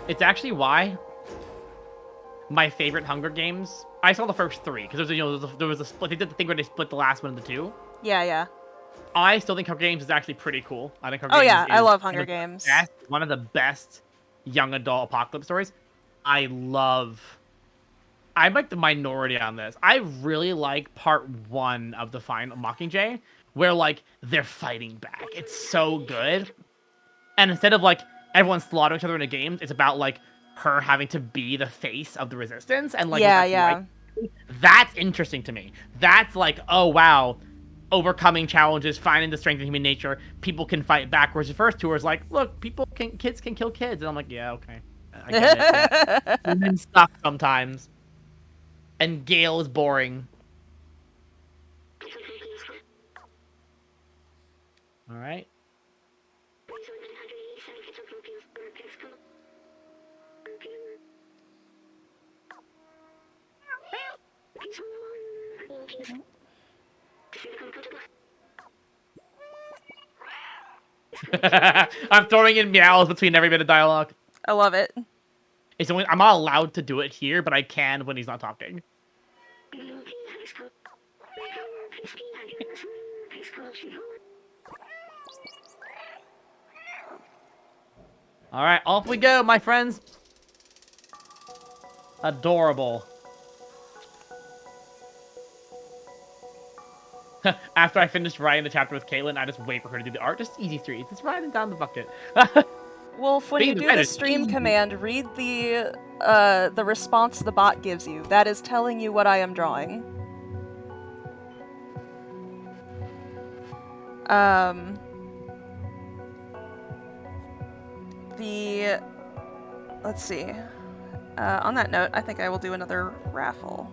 It's actually why my favorite Hunger Games. I saw the first 3 because there was a split. They did the thing where they split the last one into 2. Yeah, yeah. I still think Hunger Games is actually pretty cool. I think Hunger Games I love Hunger Games. One of the best young adult apocalypse stories. I'm like the minority on this. I really like part 1 of the final Mockingjay, where, like, they're fighting back. It's so good. And instead of like everyone slaughtering each other in a game, it's about like her having to be the face of the resistance and like what Yeah, that's yeah. like. That's interesting to me. That's like, oh wow, overcoming challenges, finding the strength in human nature. People can fight back. Whereas the first two is like, look, kids can kill kids, and I'm like, yeah, okay, I get it. Yeah, women suck sometimes, and Gale is boring. All right. I'm throwing in meows between every bit of dialogue. I love it. It's only I'm not allowed to do it here, but I can when he's not talking. All right, off we go, my friends. Adorable. After I finish writing the chapter with Caitlin, I just wait for her to do the art. Just easy streets. It's riding down the bucket. Wolf, when you do the stream command, read the response the bot gives you. That is telling you what I am drawing. Let's see. On that note, I think I will do another raffle.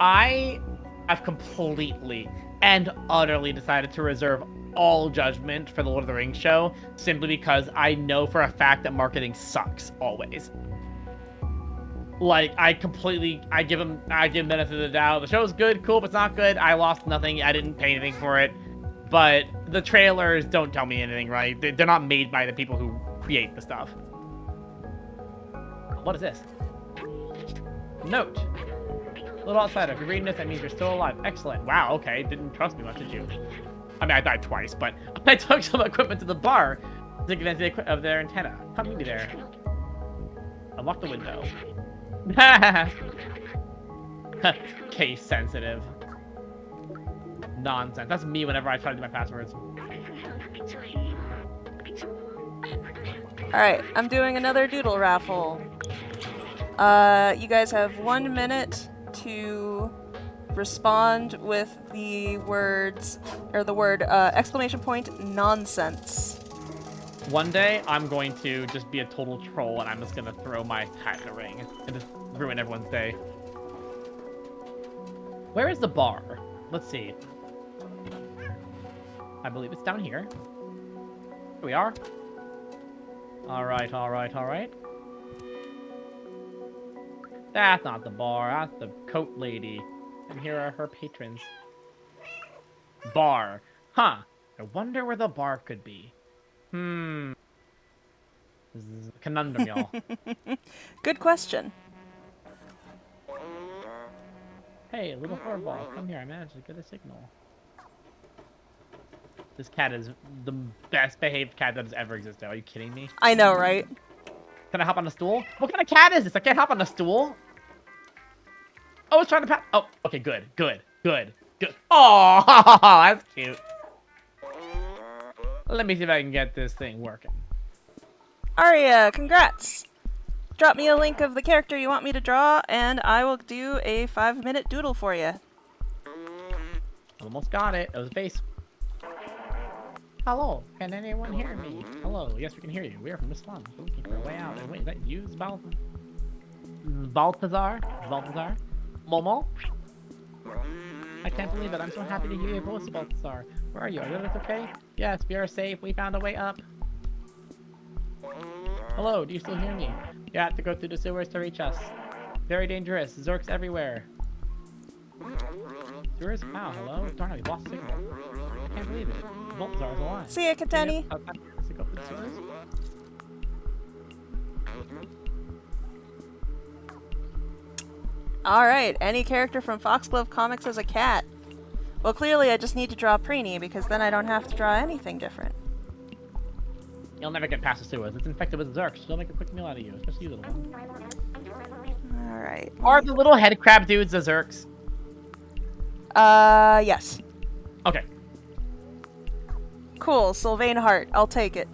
I have completely and utterly decided to reserve all judgment for the Lord of the Rings show simply because I know for a fact that marketing sucks always. Like, I give them benefit of the doubt. The show's good, cool, but it's not good. I lost nothing. I didn't pay anything for it. But the trailers don't tell me anything, right? They're not made by the people who create the stuff. What is this? Note. Little outsider, if you're reading this, that means you're still alive. Excellent. Wow, okay. Didn't trust me much, did you? I mean, I died twice, but I took some equipment to the bar to take advantage of their antenna. Come meet me there. Unlock the window. Case sensitive. Nonsense. That's me whenever I try to do my passwords. Alright, I'm doing another doodle raffle. You guys have 1 minute to respond with the words, or the word, exclamation point, nonsense. One day, I'm going to just be a total troll, and I'm just gonna throw my hat in the ring and just ruin everyone's day. Where is the bar? Let's see. I believe it's down here. Here we are. Alright, alright, alright. That's not the bar, that's the coat lady. And here are her patrons. Bar. Huh. I wonder where the bar could be. This is a conundrum, y'all. Good question. Hey, little furball, come here. I managed to get a signal. This cat is the best behaved cat that has ever existed. Are you kidding me? I know, right? Can I hop on the stool? What kind of cat is this? I can't hop on the stool. Oh, it's trying to pat. Oh, okay, good, good, good, good. Oh, that's cute. Let me see if I can get this thing working. Aria, congrats! Drop me a link of the character you want me to draw, and I will do a 5-minute doodle for you. Almost got it. It was a face. Hello, can anyone hear me? Hello, yes, we can hear you. We are from the slums. We're looking for a way out. And wait, is that you, Balthazar? Balthazar? Momo? I can't believe it. I'm so happy to hear your voice, Balthazar. Where are you? Are you okay? Yes, we are safe. We found a way up. Hello, do you still hear me? You have to go through the sewers to reach us. Very dangerous. Zorks everywhere. Sewers? Wow, hello? Darn it, we lost signal. I can't believe it. Balthazar is alive. See ya, Katani. Alright, any character from Foxglove Comics as a cat. Well, clearly I just need to draw Preenie, because then I don't have to draw anything different. You'll never get past the sewers. It's infected with Zerks. She'll make a quick meal out of you. Especially you, little one. Alright. Are the little head crab dudes the Zerks? Yes. Okay. Cool, Sylvain Hart. I'll take it.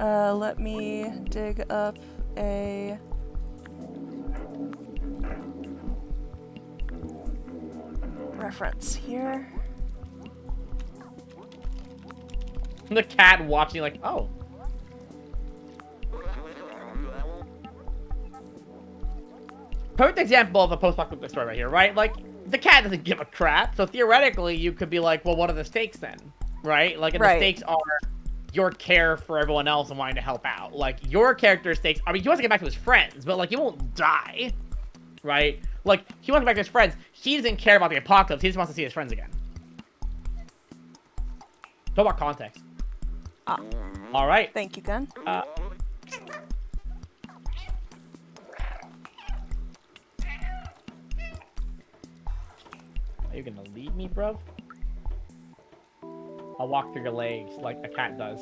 Let me dig up a... reference here. The cat watching like, oh. Perfect example of a post-apocalyptic story right here, right? Like, the cat doesn't give a crap, so theoretically you could be like, well, what are the stakes then? Right? Like, and the stakes are your care for everyone else and wanting to help out. Like, your character's stakes, I mean, he wants to get back to his friends, but, like, he won't die, right? Like, he wants to get back to his friends. He doesn't care about the apocalypse. He just wants to see his friends again. Talk about context. All right. Thank you, Gun. Are you gonna leave me, bro? I'll walk through your legs like a cat does.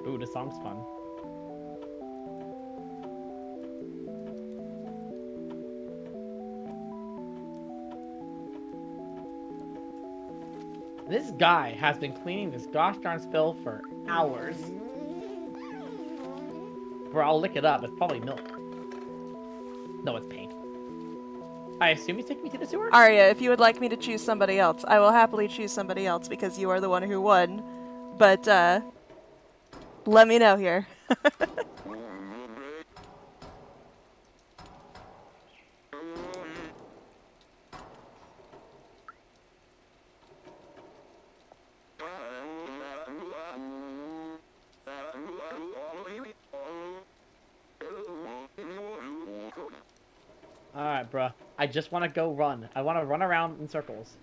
Ooh, this song's fun. This guy has been cleaning this gosh darn spill for hours. Bro, I'll lick it up. It's probably milk. No, it's paint. I assume he's taking me to the sewer? Arya, if you would like me to choose somebody else, I will happily choose somebody else because you are the one who won. But, let me know here. Alright, bruh. I just want to go run. I want to run around in circles.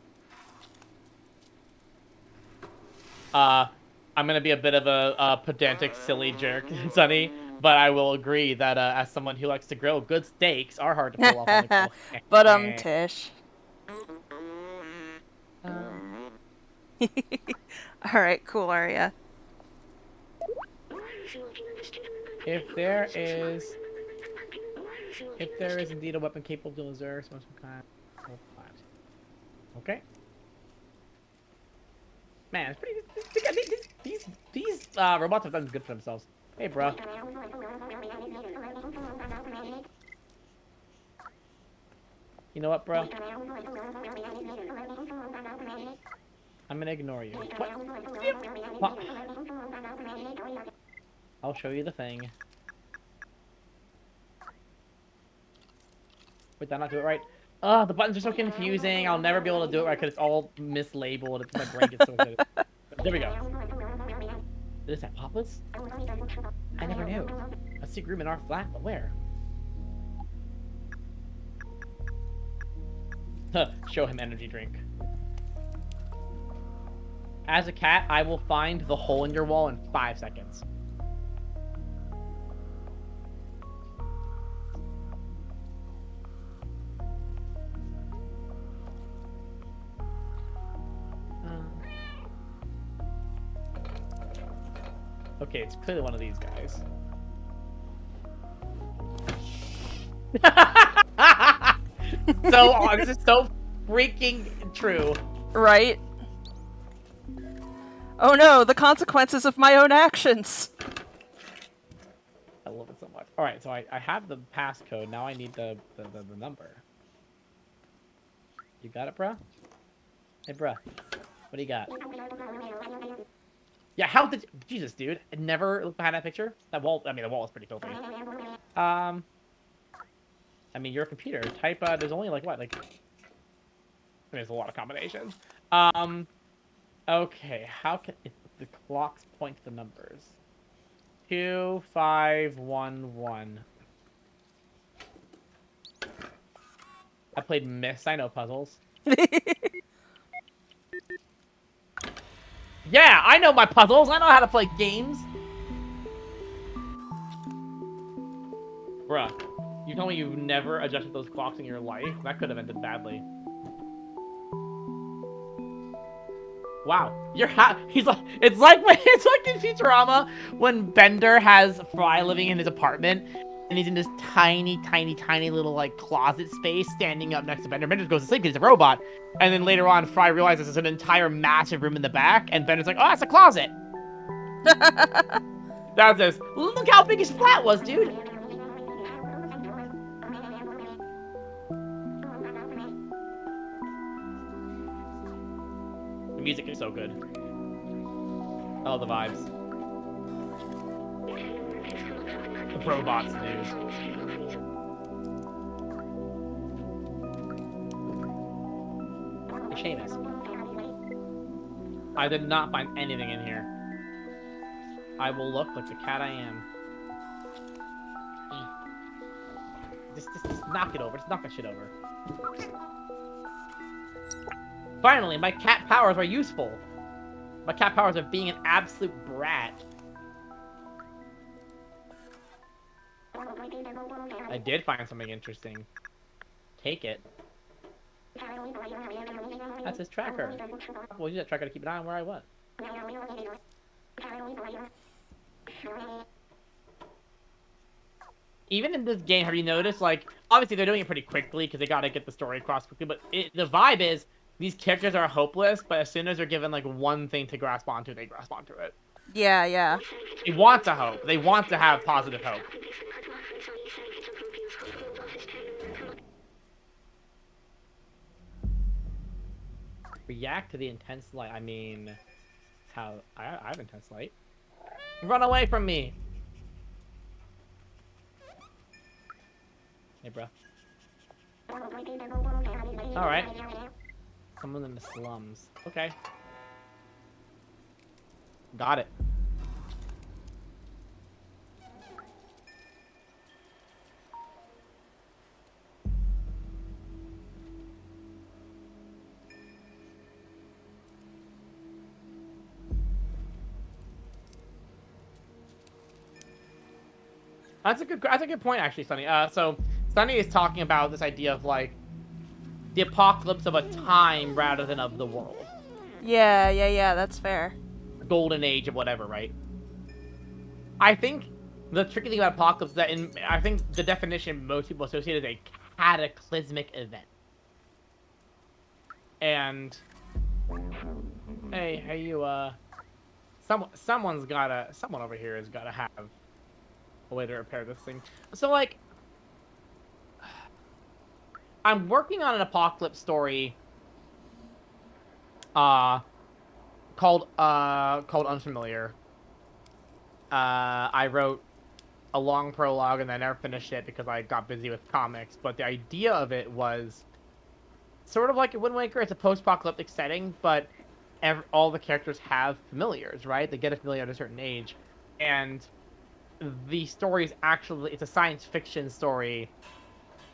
I'm gonna be a bit of a pedantic, silly jerk, Sonny, but I will agree that as someone who likes to grill, good steaks are hard to pull off on the grill. But Tish. Alright, cool, Arya. If there is indeed a weapon capable of doing zero, some kind of flat. Okay. Man, it's pretty. These robots have done good for themselves. Hey, bro. You know what, bro? I'm gonna ignore you. What? I'll show you the thing. Wait, did I not do it right? Ugh, the buttons are so confusing. I'll never be able to do it right because it's all mislabeled. My brain gets so excited. There we go. Is that Papa's? I never knew. A secret room in our flat, but where? Show him energy drink. As a cat, I will find the hole in your wall in 5 seconds. Okay, it's clearly one of these guys. This is so freaking true. Right? Oh no, the consequences of my own actions! I love it so much. Alright, so I have the passcode. Now I need the number. You got it, bruh? Hey, bruh. What do you got? Yeah, how did... Jesus, dude. I never looked behind that picture. That wall... I mean, the wall is pretty filthy. I mean, you're a computer. Type, there's only, like, what? Like... I mean, there's a lot of combinations. Okay, how can... If the clocks point to the numbers. 2, 5, 1, 1. I played Miss. I know puzzles. Yeah, I know my puzzles. I know how to play games. Bruh, you told me you've never adjusted those clocks in your life? That could have ended badly. Wow, he's like, it's like in Futurama when Bender has Fry living in his apartment, and he's in this tiny, tiny, tiny little like closet space, standing up next to Bender. Bender goes to sleep because he's a robot, and then later on, Fry realizes there's an entire massive room in the back, and Bender's like, "Oh, that's a closet." That's this. Look how big his flat was, dude. The music is so good. Oh, the vibes. The robots, dude. The Seamus. I did not find anything in here. I will look like the cat I am. Just knock it over. Just knock that shit over. Finally, my cat powers are useful. My cat powers are being an absolute brat. I did find something interesting. Take it. That's his tracker. We'll use that tracker to keep an eye on where I went. Even in this game, have you noticed, like, obviously they're doing it pretty quickly because they gotta get the story across quickly, but the vibe is these characters are hopeless, but as soon as they're given, like, one thing to grasp onto, they grasp onto it. Yeah, yeah. They want to hope. They want to have positive hope. React to the intense light. I mean, how I have intense light. Run away from me. Hey, bro. All right. Someone in the slums. Okay. Got it. That's a good point, actually, Sunny. So Sunny is talking about this idea of like the apocalypse of a time rather than of the world. Yeah, that's fair. Golden age of whatever, right? I think the tricky thing about apocalypse is that I think the definition most people associate is a cataclysmic event. And hey, you someone over here has gotta have a way to repair this thing. So like I'm working on an apocalypse story called Unfamiliar. I wrote a long prologue and I never finished it because I got busy with comics, but the idea of it was sort of like a Wind Waker. It's a post-apocalyptic setting, but all the characters have familiars, right? They get a familiar at a certain age, and the story is actually, it's a science fiction story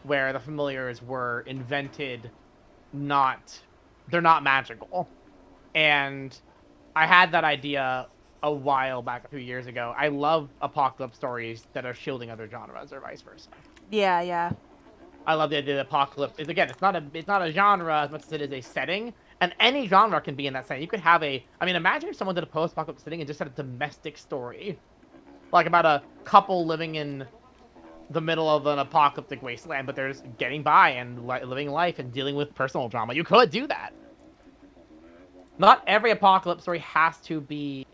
where the familiars were invented, they're not magical. And I had that idea a while back, a few years ago. I love apocalypse stories that are shielding other genres or vice versa. Yeah. I love the idea that apocalypse is, again, it's not a genre as much as it is a setting, and any genre can be in that setting. You could have imagine if someone did a post-apocalyptic setting and just had a domestic story, like about a couple living in the middle of an apocalyptic wasteland, but they're just getting by and living life and dealing with personal drama. You could do that. Not every apocalypse story has to be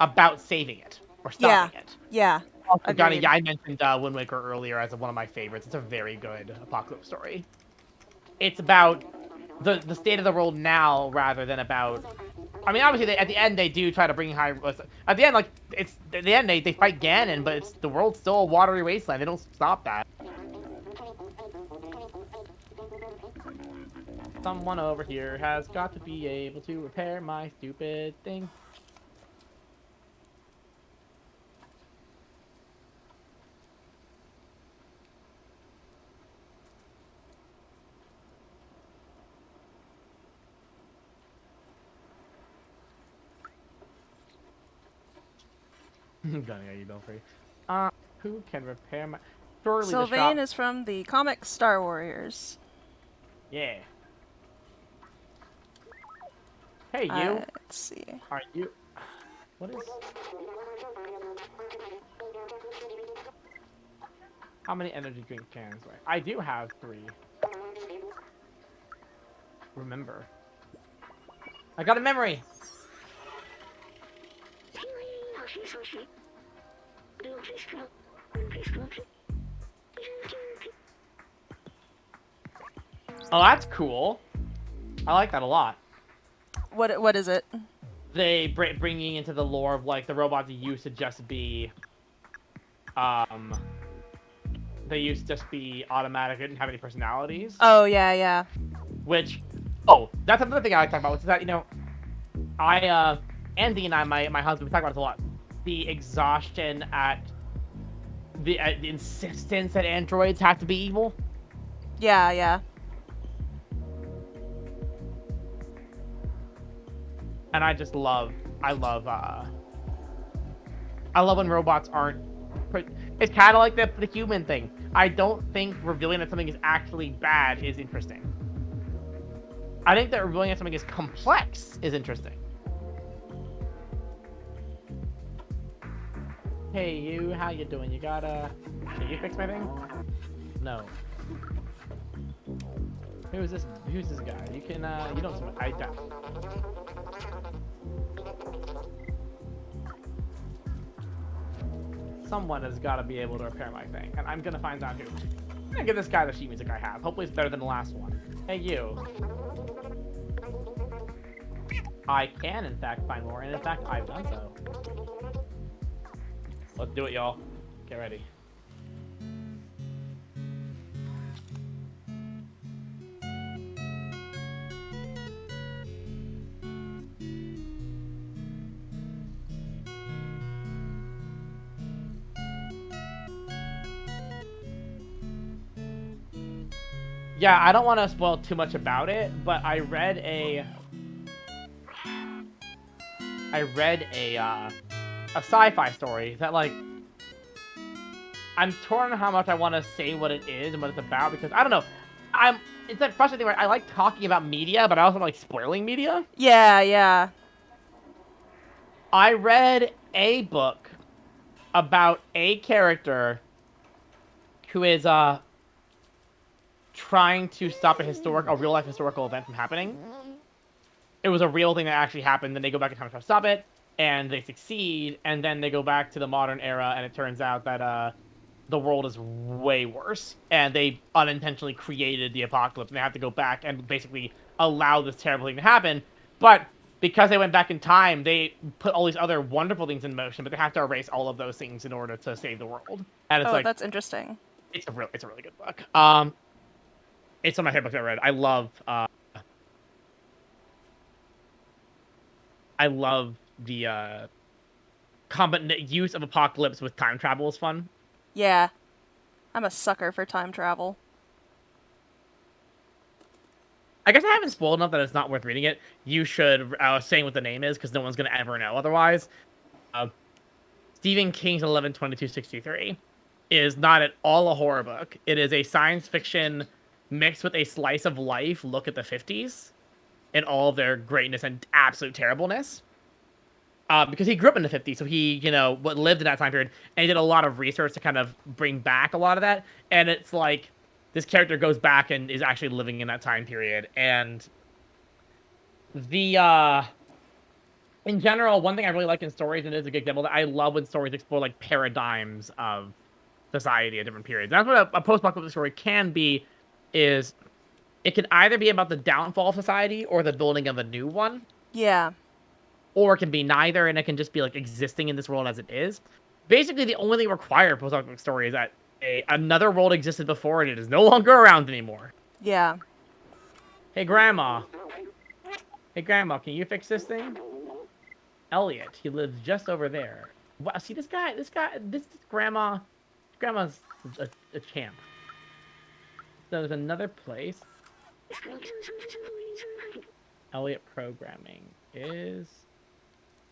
about saving it or stopping it. Yeah. Johnny, I mentioned Wind Waker earlier as one of my favorites. It's a very good apocalypse story. It's about the state of the world now rather than about. I mean, obviously, at the end they do try to bring high. At the end, like at the end they fight Ganon, but the world's still a watery wasteland. They don't stop that. Someone over here has got to be able to repair my stupid thing. Gunny, are you don't free? Who can repair my? Surely Sylvain is from the comic Star Warriors. Yeah. Hey, you. Let's see. Are you? What is? How many energy drink cans do I do have 3. Remember. I got a memory! Oh, that's cool. I like that a lot. What is it? They bringing into the lore of like the robots used to just be, they used to just be automatic, didn't have any personalities. Oh yeah, yeah. Which, that's another thing I like to talk about, which is that, you know, Andy and I, my husband, we talk about this a lot. The exhaustion at the insistence that androids have to be evil. Yeah, yeah. And I love when robots aren't. It's kind of like the human thing. I don't think revealing that something is actually bad is interesting. I think that revealing that something is complex is interesting. Hey, you, how you doing? You gotta... Can you fix my thing? No. Who's this guy? You can, you don't... I don't. Someone has got to be able to repair my thing, and I'm gonna find out who. I'm gonna give this guy the sheet music I have. Hopefully it's better than the last one. Hey, you. I can, in fact, find more, and in fact, I've done so. Let's do it, y'all. Get ready. Yeah, I don't want to spoil too much about it, but I read a sci-fi story that, like, I'm torn on how much I want to say what it is and what it's about, because I don't know. It's that frustrating where I like talking about media, but I also like spoiling media. Yeah, yeah. I read a book about a character who is trying to stop a real life historical event from happening. It was a real thing that actually happened, then they go back in time to try to stop it, and they succeed, and then they go back to the modern era, and it turns out that the world is way worse, and they unintentionally created the apocalypse, and they have to go back and basically allow this terrible thing to happen. But because they went back in time, they put all these other wonderful things in motion, but they have to erase all of those things in order to save the world. And it's Oh, like, that's interesting. it's a really good book. It's one of my favorite books I read. I love the use of apocalypse with time travel is fun. Yeah. I'm a sucker for time travel. I guess I haven't spoiled enough that it's not worth reading it. You should saying what the name is, because no one's gonna ever know otherwise. Stephen King's 11/22/63 is not at all a horror book. It is a science fiction mixed with a slice of life look at the 50s and all of their greatness and absolute terribleness. Because he grew up in the 50s, so he, lived in that time period, and he did a lot of research to kind of bring back a lot of that. And it's like this character goes back and is actually living in that time period. And in general, one thing I really like in stories, and it is a good example, that I love when stories explore like paradigms of society at different periods. That's what a post-apocalyptic story can be. Is it can either be about the downfall of society or the building of a new one. Yeah. Or it can be neither, and it can just be like existing in this world as it is. Basically, the only thing required for post-apocalyptic story is that another world existed before and it is no longer around anymore. Yeah. Hey, Grandma. Hey, Grandma, can you fix this thing? Elliot, he lives just over there. Wow, see this grandma's a champ. So there's another place. Elliot programming is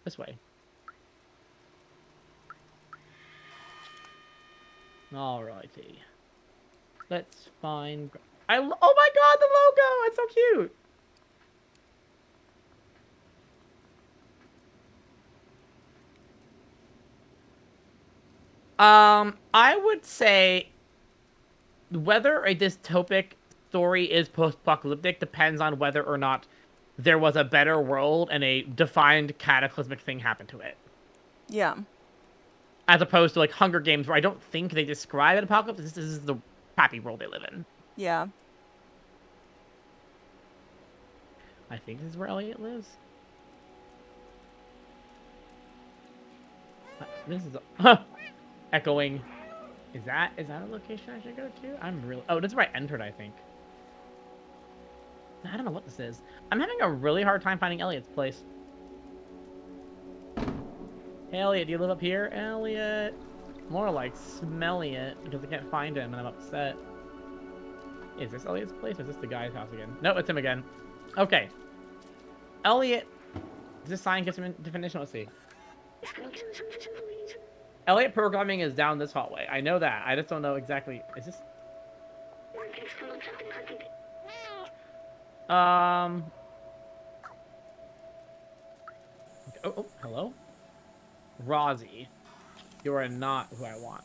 this way. Alrighty. Let's find. Oh my god, the logo! It's so cute. I would say whether a dystopic story is post-apocalyptic depends on whether or not there was a better world and a defined cataclysmic thing happened to it. Yeah. As opposed to like Hunger Games, where I don't think they describe an apocalypse. This is the crappy world they live in. Yeah. I think this is where Elliot lives. This is echoing. Is that a location I should go to? I'm really. Oh, this is where I entered, I think. I don't know what this is. I'm having a really hard time finding Elliot's place. Hey, Elliot, do you live up here? Elliot. More like smelly it, because I can't find him and I'm upset. Is this Elliot's place or is this the guy's house again? No, it's him again. Okay. Elliot. This sign gives him a definition. Let's see. Elliot programming is down this hallway. I know that. I just don't know exactly. Is this? Um. Oh, hello? Rosie. You are not who I want.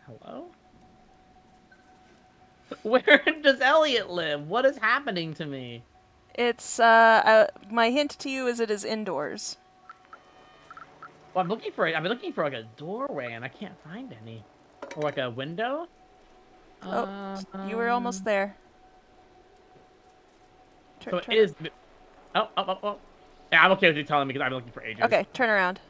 Hello? Where does Elliot live? What is happening to me? It's, my hint to you is it is indoors. Well, I'm looking for it. I've been looking for like a doorway and I can't find any. Or like a window? Oh, you were almost there. So it is. Oh. Yeah, I'm okay with you telling me because I've been looking for ages. Okay, turn around.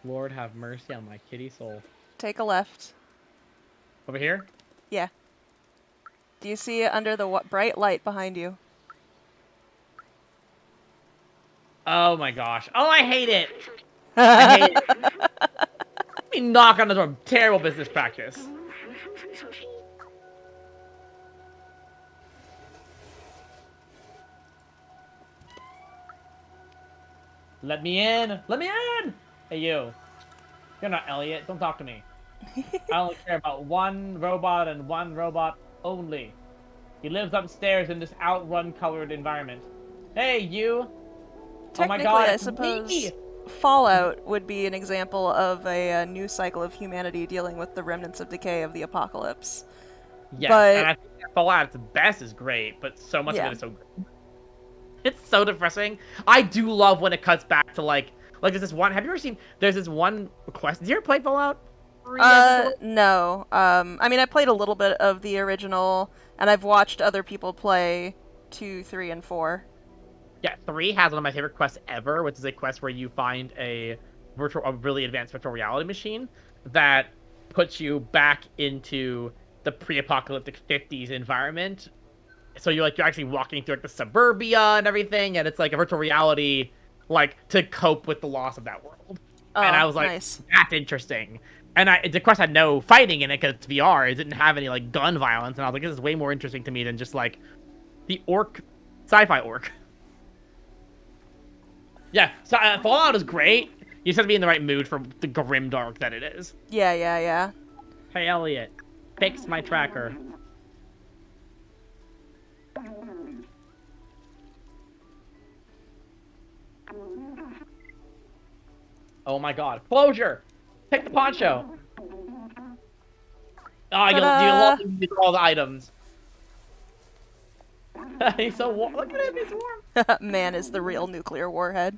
Lord have mercy on my kitty soul. Take a left. Over here? Yeah. Do you see it under the bright light behind you? Oh my gosh. Oh, I hate it. I hate it. Let me knock on the door. Terrible business practice. Let me in. Let me in. Hey, you. You're not Elliot. Don't talk to me. I only care about one robot and one robot only. He lives upstairs in this outrun-colored environment. Hey, you. Oh my Technically, god, I suppose me! Fallout would be an example of a new cycle of humanity dealing with the remnants of decay of the apocalypse. Yes, But, and I think Fallout at its best is great, but so much of yeah. it is so good. It's so depressing. I do love when it cuts back to like there's this one. Have you ever seen? There's this one quest. Did you ever play Fallout 3? No. I mean, I played a little bit of the original, and I've watched other people play 2, 3, and 4. Yeah, 3 has one of my favorite quests ever, which is a quest where you find a really advanced virtual reality machine that puts you back into the pre-apocalyptic 50s environment. So you're actually walking through like the suburbia and everything, and it's like a virtual reality, like to cope with the loss of that world. And I Oh, was like, nice. that's interesting. And the quest had no fighting in it because it's VR. It didn't have any like gun violence, and I was like, this is way more interesting to me than just like the sci-fi orc. Yeah, so Fallout is great. You just have to be in the right mood for the grimdark that it is. Yeah. Hey, Elliot, fix my tracker. Oh my god. Closure! Take the poncho! Oh, you love all the items. He's so warm. Look at him, he's warm. Man is the real nuclear warhead.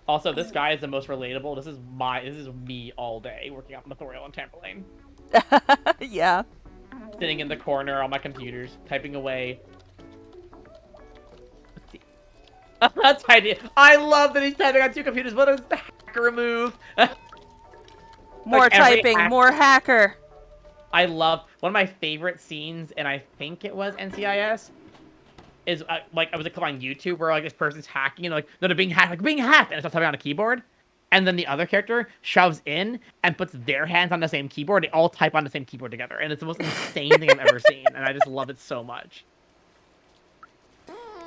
Also, this guy is the most relatable. This is me all day working on Mothorial and Tamperlane. Yeah. Sitting in the corner on my computers, typing away. That's idea. I love that he's typing on 2 computers. What is the hacker move? More typing, more hacker. I love one of my favorite scenes, and I think it was NCIS. Is like I was a clip on YouTube where like this person's hacking and like no, they're being hacked, and it starts typing on a keyboard, and then the other character shoves in and puts their hands on the same keyboard. They all type on the same keyboard together, and it's the most insane thing I've ever seen, and I just love it so much.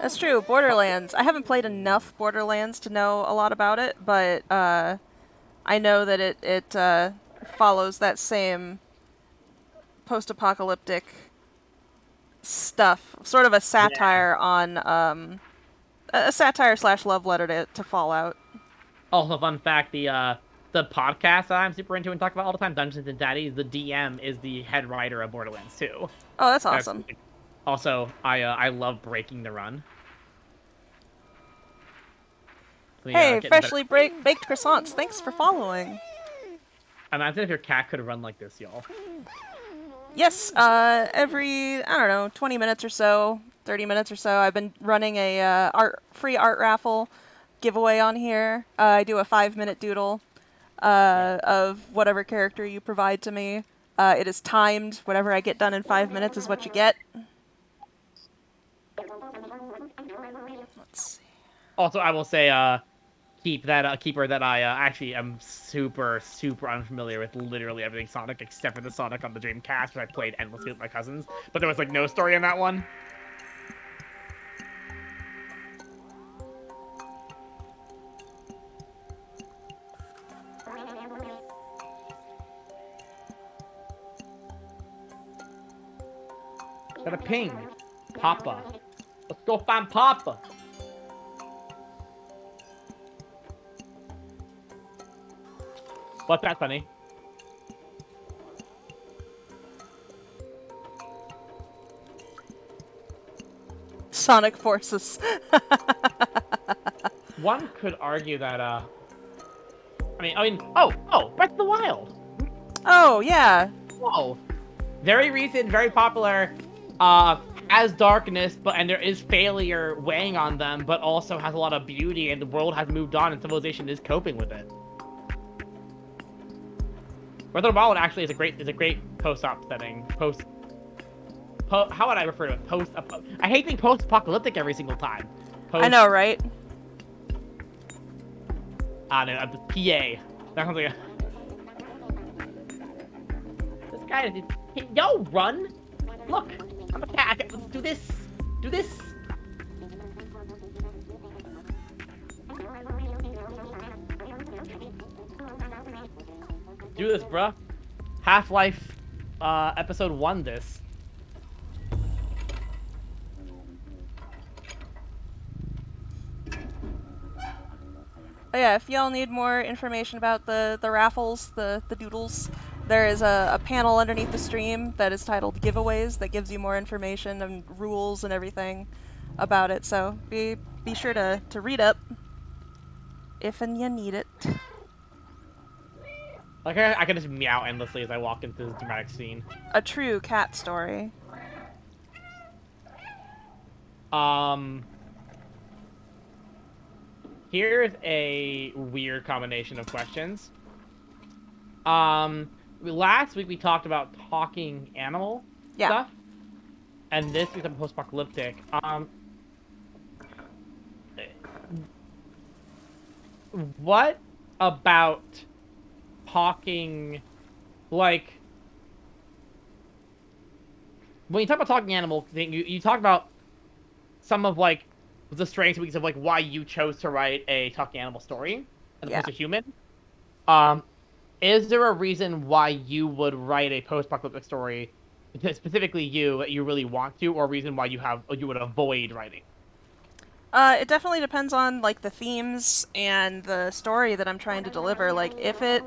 That's true. Borderlands. I haven't played enough Borderlands to know a lot about it, but I know that it follows that same post-apocalyptic stuff, sort of a satire on a satire slash love letter to Fallout. Also, fun fact: the podcast that I'm super into and talk about all the time, Dungeons and Daddies. The DM is the head writer of Borderlands 2. Oh, that's That's awesome. also I love breaking the run. Let me Hey, get in the better. freshly baked croissants. Thanks for following. Imagine if your cat could run like this, y'all. Yes, every, I don't know, 20 minutes or so, 30 minutes or so, I've been running a free art raffle giveaway on here. I do a 5-minute doodle of whatever character you provide to me. It is timed. Whatever I get done in 5 minutes is what you get. Let's see. Also, I will say, keeper that I actually am super unfamiliar with literally everything Sonic except for the Sonic on the Dreamcast, which I played endlessly with my cousins. But there was like no story in that one. Got a ping, Papa. Let's go find Papa. What's that, funny? Sonic Forces. One could argue that, oh, Breath of the Wild. Oh, yeah. Whoa. Very recent, very popular, has darkness, and there is failure weighing on them, but also has a lot of beauty, and the world has moved on, and civilization is coping with it. Breath of the Wild actually is a great post-op setting. How would I refer to it? I hate being post-apocalyptic every single time. I know, right? No, the PA. That sounds like a... This guy is... Yo, run! Look! I'm a cat. Let's do this! Do this! Do this, bruh. Half-Life, episode 1 this. Oh yeah, if y'all need more information about the raffles, the doodles, there is a panel underneath the stream that is titled Giveaways that gives you more information and rules and everything about it. So be sure to read up if and you need it. Like, I can just meow endlessly as I walk into this dramatic scene. A true cat story. Here's a weird combination of questions. Last week we talked about talking animal stuff. And this week's on post-apocalyptic. What about talking, like, when you talk about talking animal thing, you talk about some of, like, the strengths and weaknesses of, like, why you chose to write a talking animal story as opposed to human. Is there a reason why you would write a post-apocalyptic story, specifically you, that you really want to, or a reason why you would avoid writing? It definitely depends on, like, the themes and the story that I'm trying to deliver. Like, if it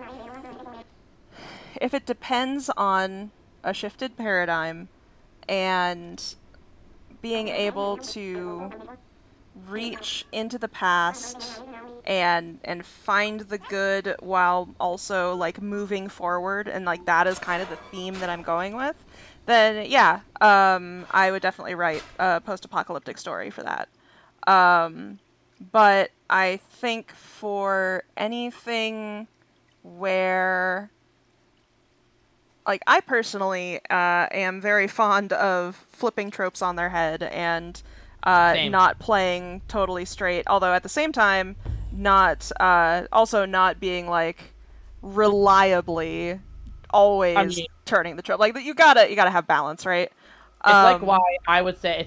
depends on a shifted paradigm and being able to reach into the past and find the good while also, like, moving forward, and, like, that is kind of the theme that I'm going with, then yeah, I would definitely write a post-apocalyptic story for that. But I think for anything where, like, I personally am very fond of flipping tropes on their head and not playing totally straight, although at the same time not also not being, like, reliably always turning the trope. Like, you gotta have balance, right? It's like why I would say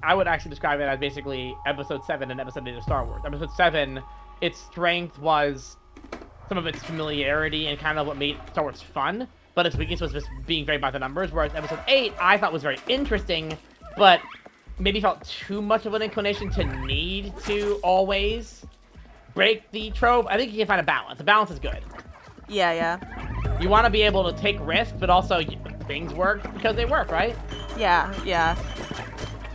I would actually describe it as basically episode 7 and episode 8 of Star Wars. Episode 7, its strength was some of its familiarity and kind of what made Star Wars fun. but its weakness was just being very by the numbers. Whereas episode 8, I thought was very interesting, but maybe felt too much of an inclination to need to always break the trope. I think you can find a balance. A balance is good. Yeah, yeah. You want to be able to take risks, but also things work because they work, right? Yeah, yeah.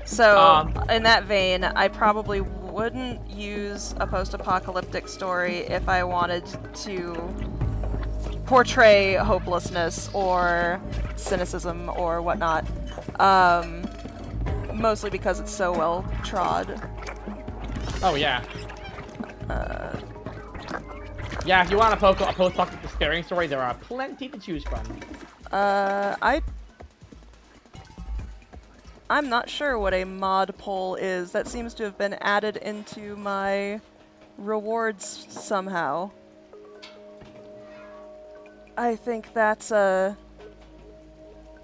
So, in that vein, I probably wouldn't use a post-apocalyptic story if I wanted to portray hopelessness or cynicism or whatnot. Mostly because it's so well trod. Oh, yeah. Yeah, if you want a post-apocalyptic despairing story, there are plenty to choose from. I'm not sure what a mod poll is. That seems to have been added into my rewards somehow. I think that's a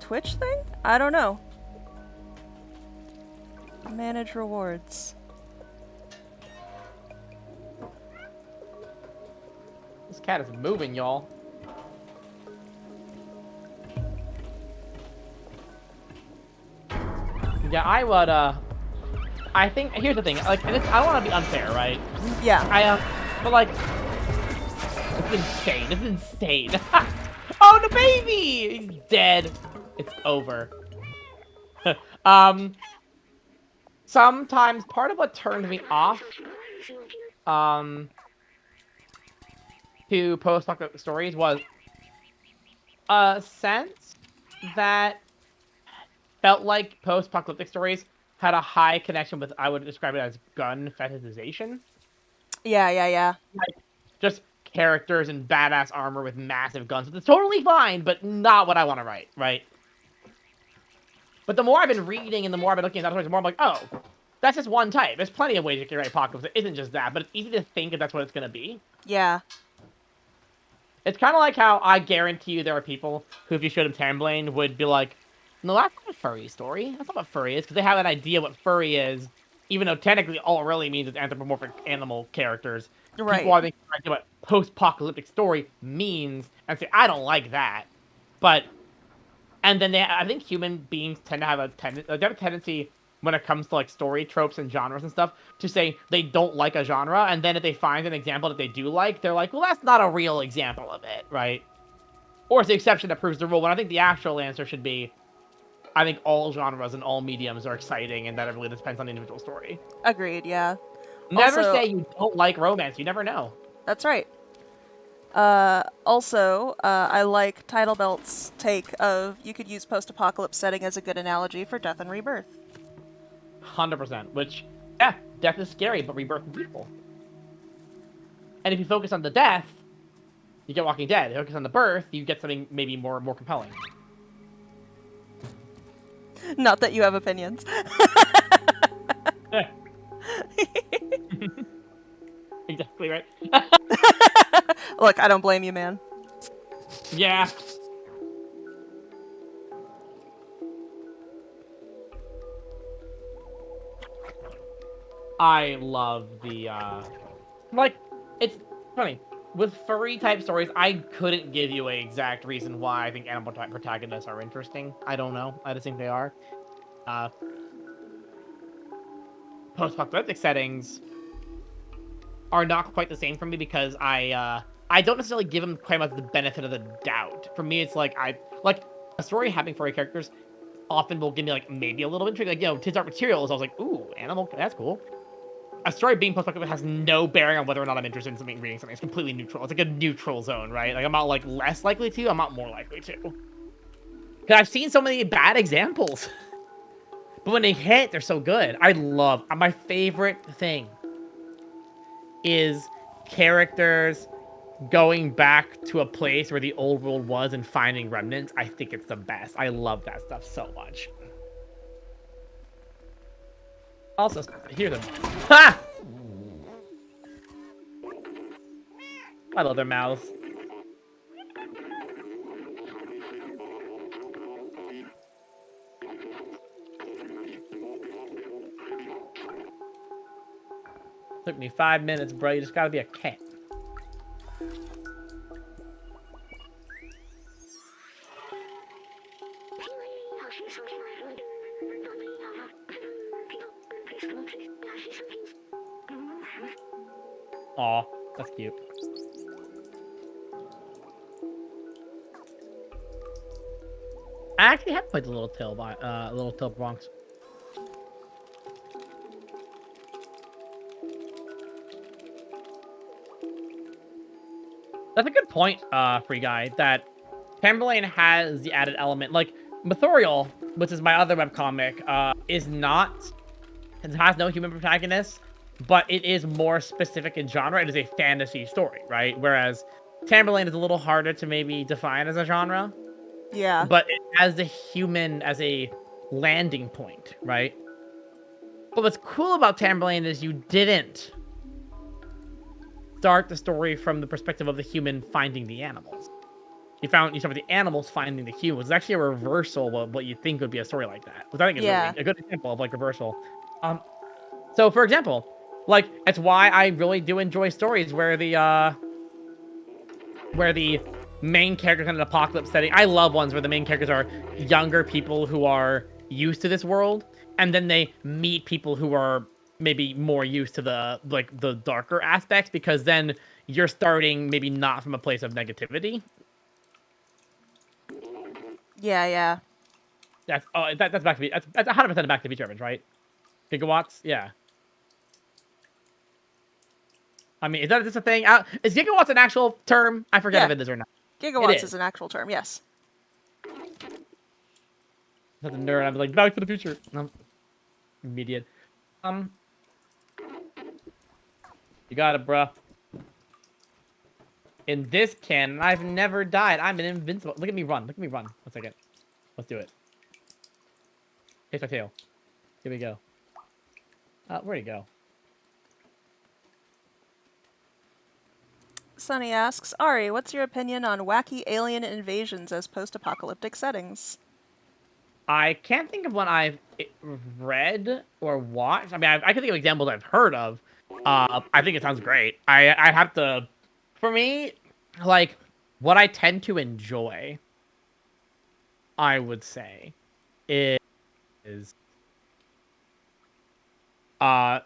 Twitch thing? I don't know. Manage rewards. This cat is moving, y'all. Yeah, I would, I think, here's the thing, like, this, I don't want to be unfair, right? Yeah. But, like, it's insane, it's insane. Oh, the baby! He's dead. It's over. Sometimes part of what turned me off, to post-apocalyptic stories was a sense that felt like post-apocalyptic stories had a high connection with, I would describe it as gun fetishization. Yeah, yeah, yeah. Like, just characters in badass armor with massive guns. It's totally fine, but not what I want to write, right? But the more I've been reading and the more I've been looking at that stories, the more I'm like, oh, that's just one type. There's plenty of ways you can write apocalypse. It isn't just that, but it's easy to think that that's what it's going to be. Yeah. It's kind of like how I guarantee you there are people who, if you showed them Tamblane, would be like, no, that's not a furry story. That's not what furry is, because they have an idea what furry is, even though technically all it really means is anthropomorphic animal characters. Right. People are thinking what post-apocalyptic story means, and say, I don't like that. But, and then I think human beings tend to have a tendency when it comes to like story tropes and genres and stuff to say they don't like a genre, and then if they find an example that they do like, they're like, well, that's not a real example of it, right? Or it's the exception that proves the rule, when I think the actual answer should be, I think all genres and all mediums are exciting, and that it really depends on the individual story. Agreed, yeah. Never Also, say you don't like romance. You never know. That's right. Also, I like Title Belt's take of you could use post-apocalypse setting as a good analogy for death and rebirth. 100%. Which, yeah, death is scary, but rebirth is beautiful. And if you focus on the death, you get Walking Dead. If you focus on the birth, you get something maybe more compelling. Not that you have opinions. Exactly right. Look, I don't blame you, man. Yeah. I love the, like, it's funny. With furry-type stories, I couldn't give you an exact reason why I think animal-type protagonists are interesting. I don't know. I just think they are. Post-apocalyptic settings are not quite the same for me because I don't necessarily give them quite much the benefit of the doubt. For me, it's like, a story having furry characters often will give me, like, maybe a little intrigue. Like, you know, Tis Art Materials, I was like, ooh, animal, that's cool. A story being post-apocalyptic has no bearing on whether or not I'm interested in something, reading something. It's completely neutral. It's like a neutral zone, right? Like, I'm not, like, less likely to, I'm not more likely to. Because I've seen so many bad examples. But when they hit, they're so good. My favorite thing is characters going back to a place where the old world was and finding remnants. I think it's the best. I love that stuff so much. Also, hear them. Ha! I love their mouths. Took me 5 minutes, bro. You just gotta be a cat. Aw, that's cute. I actually have played the Little Tail Bronx. That's a good point, Free Guy, that Tamberlane has the added element. Like, Mothorial, which is my other webcomic, it has no human protagonist, but it is more specific in genre. It is a fantasy story, right? Whereas Tamberlane is a little harder to maybe define as a genre, Yeah. but it has the human as a landing point, right? But what's cool about Tamberlane is you didn't start the story from the perspective of the human finding the animals. You start with the animals finding the humans. It's actually a reversal of what you think would be a story like that, which I think is Yeah. really a good example of like reversal. So for example, like it's why I really do enjoy stories where the main characters in an apocalypse setting. I love ones where the main characters are younger people who are used to this world, and then they meet people who are maybe more used to the darker aspects, because then you're starting maybe not from a place of negativity. Yeah. That's back to be that's 100% back to Beach Urban, right? Gigawatts, yeah. I mean, is that just a thing? Is gigawatts an actual term? I forget if it is or not. Gigawatts is an actual term, yes. That's a nerd. I'm like, Back to the Future. No. Immediate. You got it, bruh. In this canon, I've never died. I'm an invincible. Look at me run. Look at me run. 1 second. Let's do it. Chase my tail. Here we go. Where'd he go? Sunny asks, Ari, what's your opinion on wacky alien invasions as post-apocalyptic settings? I can't think of one I've read or watched. I mean, I can think of examples I've heard of. I think it sounds great. I have to, for me, like, what I tend to enjoy, I would say, is I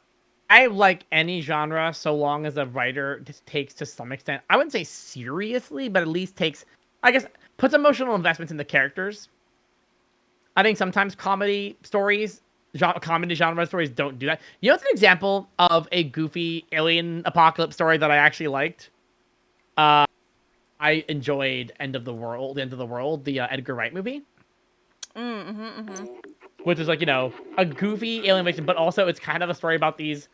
like any genre so long as the writer just takes, to some extent, I wouldn't say seriously, but at least takes, I guess, puts emotional investments in the characters. I think sometimes comedy genre stories don't do that. You know, it's an example of a goofy alien apocalypse story that I actually liked. I enjoyed End of the World, the Edgar Wright movie. Which is like, you know, a goofy alien invasion, but also it's kind of a story about these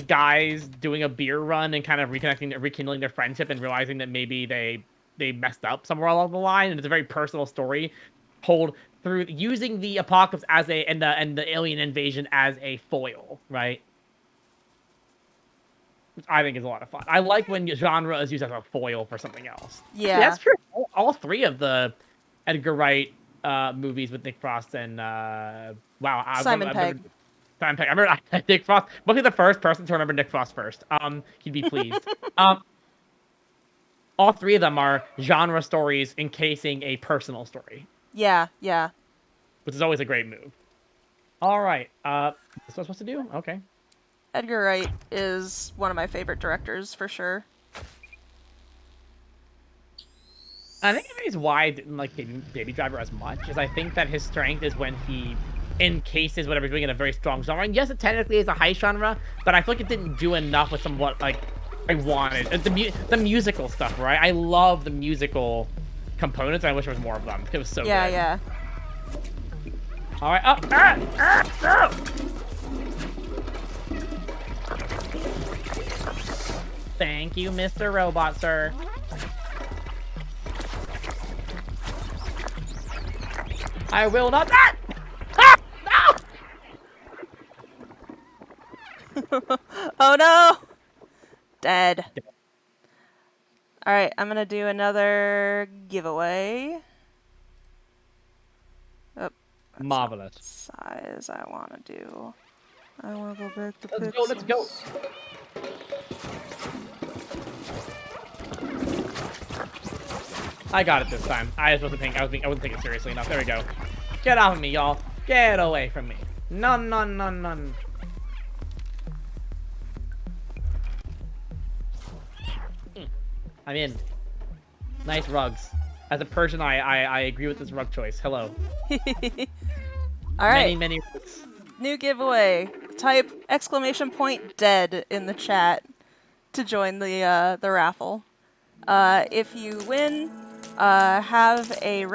guys doing a beer run and kind of rekindling their friendship and realizing that maybe they messed up somewhere along the line, and it's a very personal story told through using the apocalypse as and the alien invasion as a foil, right? Which I think is a lot of fun. I like when genre is used as a foil for something else. Yeah. That's true. All 3 of the Edgar Wright movies with Nick Frost and Simon Pegg. I remember Nick Frost. Must be the first person to remember Nick Frost first. He'd be pleased. All 3 of them are genre stories encasing a personal story. Yeah. Which is always a great move. All right. That's what I'm supposed to do? Okay. Edgar Wright is one of my favorite directors, for sure. I think the reason why I didn't like Baby Driver as much is I think that his strength is when he encases whatever he's doing in a very strong genre. And yes, it technically is a high genre, but I feel like it didn't do enough with what like I wanted. The musical stuff, right? I love the musical components. I wish there was more of them. It was so good. Yeah. All right, up. Thank you, Mr. Robot, sir. I will not. No! Oh no! Dead. Alright, I'm gonna do another giveaway. Oh, Marvelous. Size I want to do. I want to go back to pixels. Let's go. I got it this time. I wasn't taking it seriously enough. There we go. Get off of me, y'all. Get away from me. None. I'm in. Nice rugs. As a Persian, I agree with this rug choice. Hello. All right. Many rugs. New giveaway. Type _dead in the chat to join the raffle. If you win, have a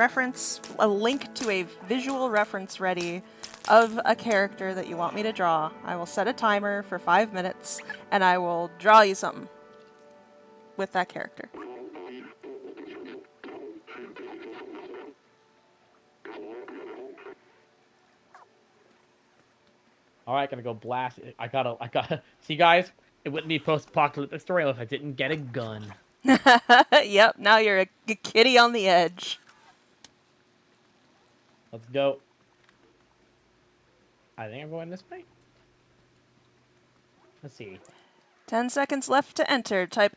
link to a visual reference ready of a character that you want me to draw. I will set a timer for 5 minutes, and I will draw you something with that character. All right, gonna go blast it. I gotta. See, guys, it wouldn't be post-apocalyptic story if I didn't get a gun. Yep, now you're a kitty on the edge. Let's go. I think I'm going this way. Let's see. 10 seconds left to enter. Type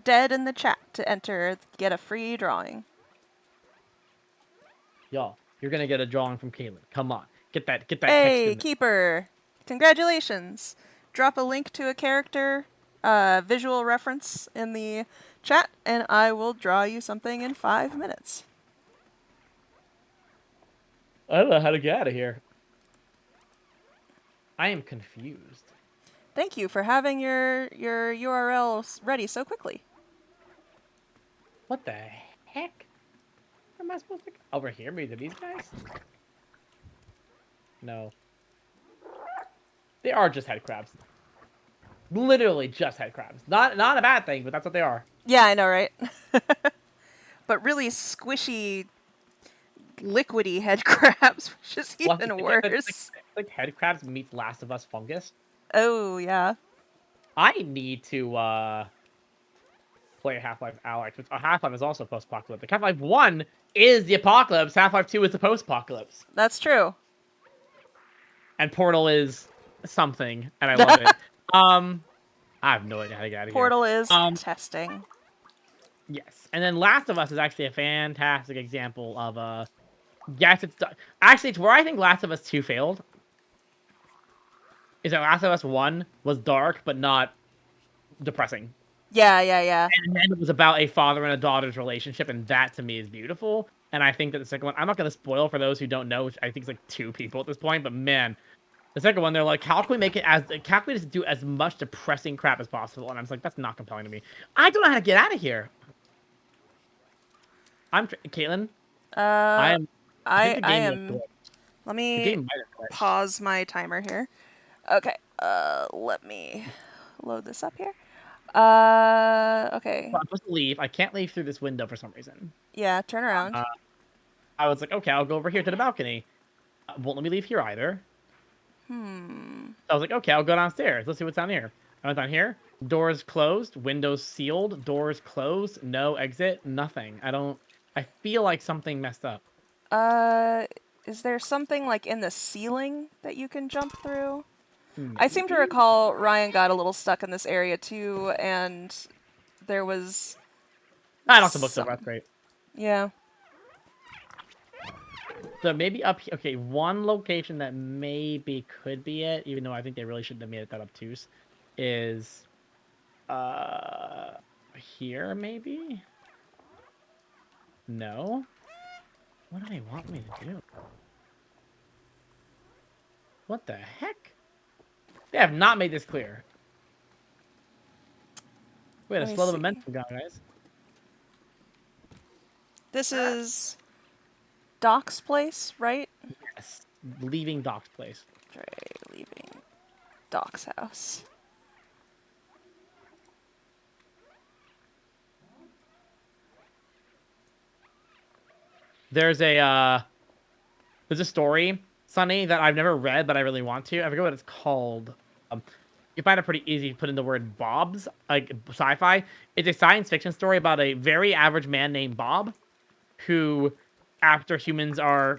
!dead in the chat to enter. Get a free drawing. Y'all, you're gonna get a drawing from Caytlin. Come on, get that text Hey, in there. Keeper! Congratulations! Drop a link to a character, visual reference in the chat, and I will draw you something in 5 minutes. I don't know how to get out of here. I am confused. Thank you for having your URL ready so quickly. What the heck? Where am I supposed to go? Over here, maybe to these guys? No. They are just head crabs. Literally just head crabs. Not a bad thing, but that's what they are. Yeah, I know, right? But really squishy, liquidy head crabs, which is even worse. It's like head crabs meets Last of Us fungus. Oh, yeah. I need to play Half-Life Alyx, which Half-Life is also post-apocalyptic. Half-Life 1 is the apocalypse. Half-Life 2 is the post-apocalypse. That's true. And Portal is something, and I love it. I have no idea how to get out of Portal here. is testing. Yes, and then Last of Us is actually a fantastic example of yes, it's actually it's where I think Last of Us 2 failed. Is that Last of Us 1 was dark but not depressing. Yeah. And then it was about a father and a daughter's relationship, and that to me is beautiful. And I think that the second one, I'm not going to spoil for those who don't know, which I think is like 2 people at this point, but man, the second one, they're like, how can we just do as much depressing crap as possible? And I was like, that's not compelling to me. I don't know how to get out of here. I'm Caytlin. I am. Let me pause my timer here. Okay. Let me load this up here. Okay. I'm supposed to leave. I can't leave through this window for some reason. Yeah, turn around. I was like, okay, I'll go over here to the balcony. Won't let me leave here either. I was like, okay, I'll go downstairs. Let's see what's down here. I went down here. Doors closed. Windows sealed. Doors closed. No exit. Nothing. I feel like something messed up. Is there something like in the ceiling that you can jump through? I seem to recall Ryan got a little stuck in this area too, and there was. I knocked the books over. That's great. Yeah. So maybe up here. Okay, one location that maybe could be it, even though I think they really shouldn't have made it that obtuse, is here maybe? No? What do they want me to do? What the heck? They have not made this clear. Wait, a slow the momentum down, guys. This is Doc's place, right? Yes. Leaving Doc's place. Leaving Doc's house. There's a story, Sunny, that I've never read, but I really want to. I forget what it's called. You find it pretty easy to put in the word Bob's, like sci-fi. It's a science fiction story about a very average man named Bob, who, after humans are,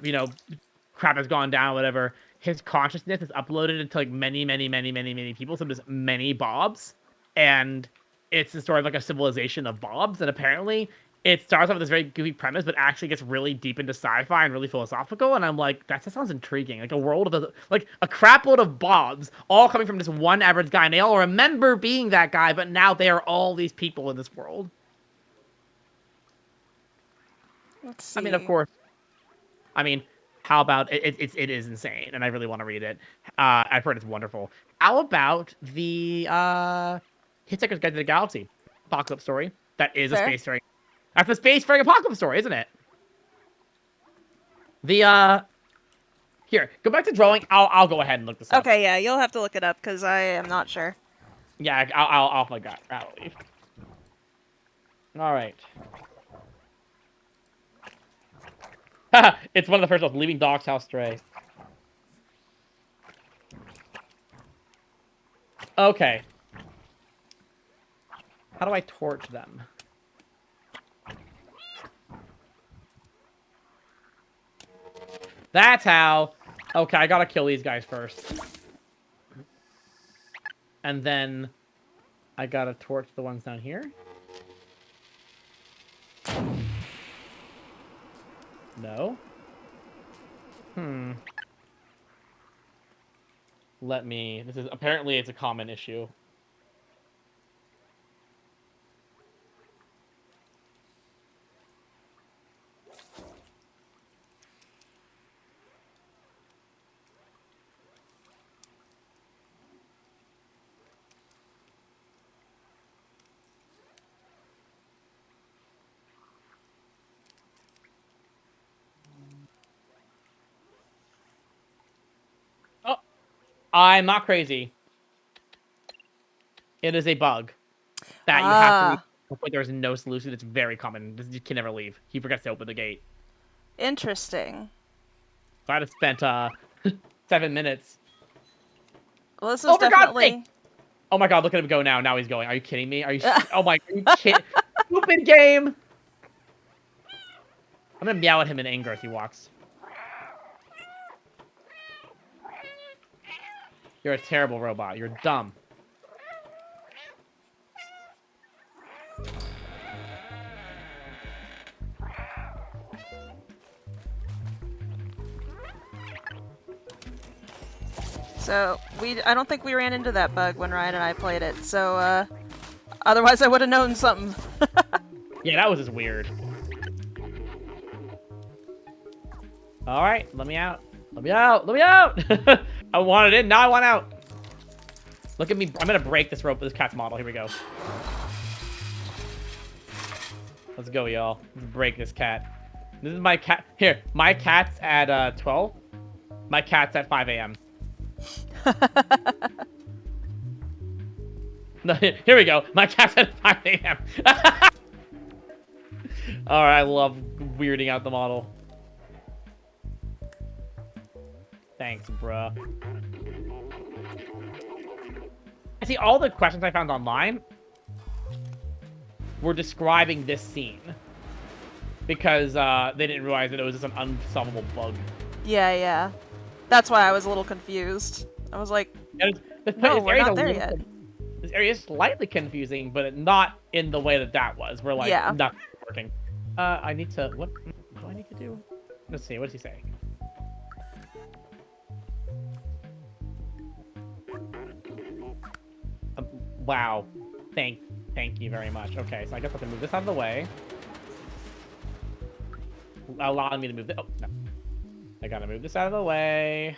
crap has gone down, whatever, his consciousness is uploaded into like many people. So there's many Bobs, and it's the story of like a civilization of Bobs. And apparently, it starts off with this very goofy premise, but actually gets really deep into sci-fi and really philosophical. And I'm like, that sounds intriguing. Like a world of like a crap load of Bobs, all coming from this one average guy, and they all remember being that guy, but now they are all these people in this world. Let's I mean, of see. course. I mean, how about it is insane, and I really want to read it. I've heard it's wonderful. How about the Hitchhiker's Guide to the Galaxy apocalypse story? That is a Fair. spacefaring. That's a spacefaring apocalypse story, isn't it? The here, go back to drawing. I'll go ahead and look this up. Okay, yeah, you'll have to look it up because I am not sure. Yeah, I'll forget. I'll leave. All right. It's one of the first ones. Leaving Doc's house stray. Okay. How do I torch them? That's how. Okay, I gotta kill these guys first. And then I gotta torch the ones down here. No. Let me... This is... Apparently it's a common issue. Oh! I'm not crazy. It is a bug that you have to leave. Ah, But there's no solution. It's very common. You can never leave. He forgets to open the gate. interesting. So I just spent 7 minutes. Well, this is Oh, for God's sake! definitely. Oh my God! Look at him go now. Now he's going. Are you kidding me? Are you? Oh my! Are you kidding? Stupid game! I'm gonna meow at him in anger as he walks. You're a terrible robot. You're dumb. So I don't think we ran into that bug when Ryan and I played it. So otherwise I would have known something. Yeah, that was just weird. All right, let me out. Let me out. Let me out. I wanted in. Now I want out. Look at me. I'm gonna break this rope with this cat's model. Here we go. Let's go, y'all. Let's break this cat. This is my cat. Here, my cat's at 12. My cat's at 5 a.m. No, here we go. My cat's at 5 a.m. All right, I love weirding out the model. Thanks, bruh. See, all the questions I found online were describing this scene because they didn't realize that it was just an unsolvable bug. Yeah. That's why I was a little confused. I was like, no, we're not there yet. This area is slightly confusing, but not in the way that was. We're like, Yeah. nothing's working. I need to... What do I need to do? Let's see. What is he saying? Wow. Thank you very much. Okay, so I guess I have to move this out of the way. Allowing me to move this. Oh, no. I gotta move this out of the way.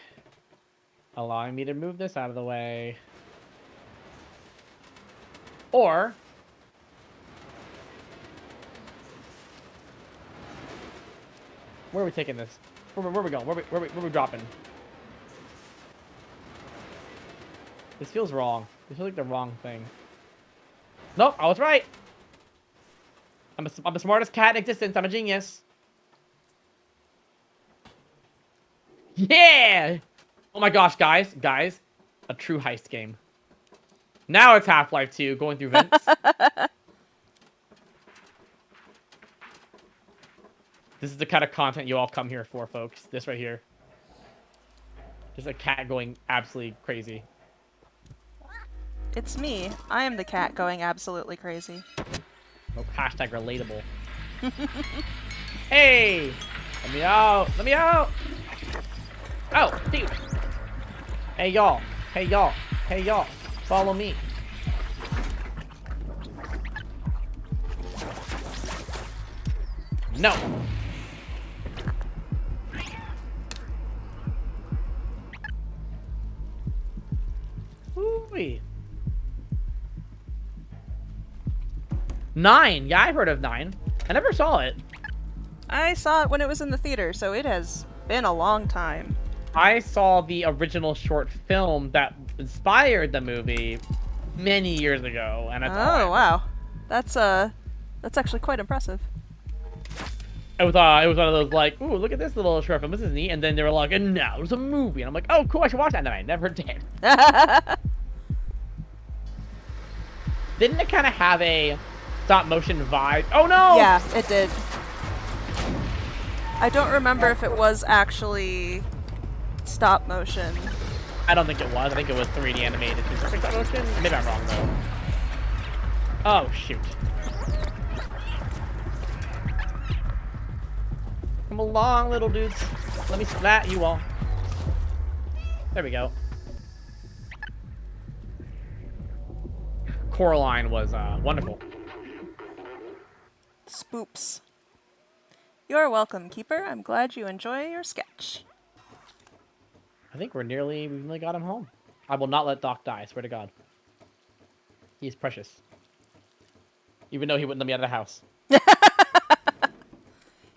Allowing me to move this out of the way. Or... Where are we taking this? Where are we going? Where are we dropping? This feels wrong. This feels like the wrong thing. Nope, I was right. I'm the smartest cat in existence. I'm a genius. Yeah! Oh my gosh, guys. A true heist game. Now it's Half-Life 2, going through vents. This is the kind of content you all come here for, folks. This right here. Just a cat going absolutely crazy. It's me. I am the cat going absolutely crazy. Oh, hashtag relatable. Hey! Let me out! Let me out! Oh, dude! Hey, y'all! Hey, y'all! Hey, y'all! Follow me! No! movie? 9. Yeah, I've heard of 9. I never saw it. I saw it when it was in the theater, so it has been a long time. I saw the original short film that inspired the movie many years ago, and that's all I Oh, know. wow. That's actually quite impressive. It was one of those like, ooh, look at this little short film. This is neat. And then they were like, and now it's a movie. And I'm like, oh, cool, I should watch that. And I never did. Didn't it kind of have a stop motion vibe? Oh no! Yeah, it did. I don't remember if it was actually stop motion. I don't think it was. I think it was 3D animated. Stop motion? Maybe I'm wrong though. Oh shoot. Come along, little dudes. Let me splat you all. There we go. Coraline was wonderful. Spoops. You're welcome, Keeper. I'm glad you enjoy your sketch. I think we nearly got him home. I will not let Doc die, I swear to God. He's precious. Even though he wouldn't let me out of the house.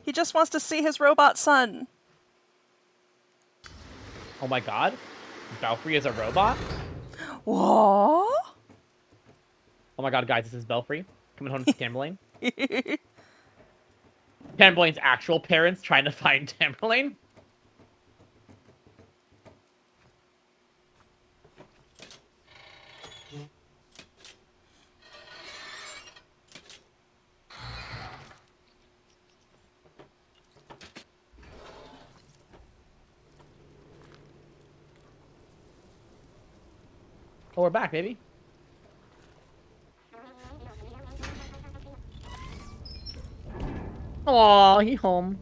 He just wants to see his robot son. Oh my God. Belfry is a robot? What? Oh my God, guys, this is Belfry. Coming home to Tamberlane. Tamberlane's actual parents trying to find Tamberlane. Oh, we're back, baby. Aw, he home.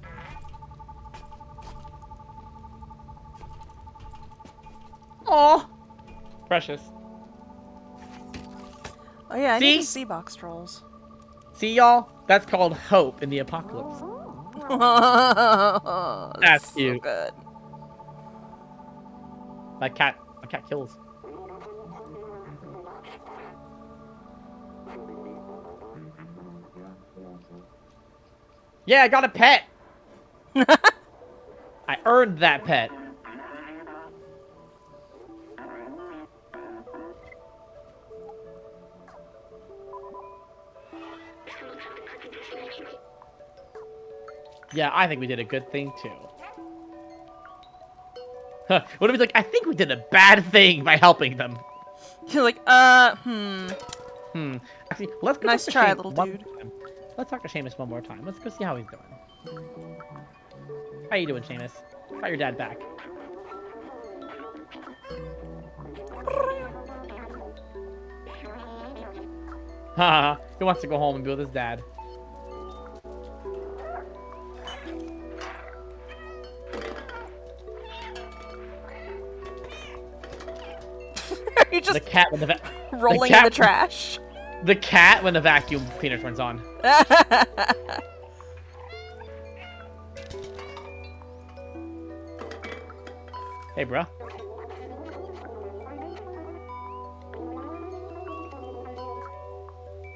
Aw. Precious. Oh yeah, I See? need to see box trolls. See, y'all? That's called hope in the apocalypse. That's so cute. good. My cat kills. Yeah, I got a pet. I earned that pet. Yeah, I think we did a good thing too. What if he's like, I think we did a bad thing by helping them. You're like, Actually, let's go Nice talk to try, Seamus little one dude. more time. Let's talk to Seamus one more time. Let's go see how he's doing. How you doing, Seamus? Got your dad back. Haha, he wants to go home and be with his dad. You just The cat when rolling in the trash. The cat when the vacuum cleaner turns on. Hey, bro.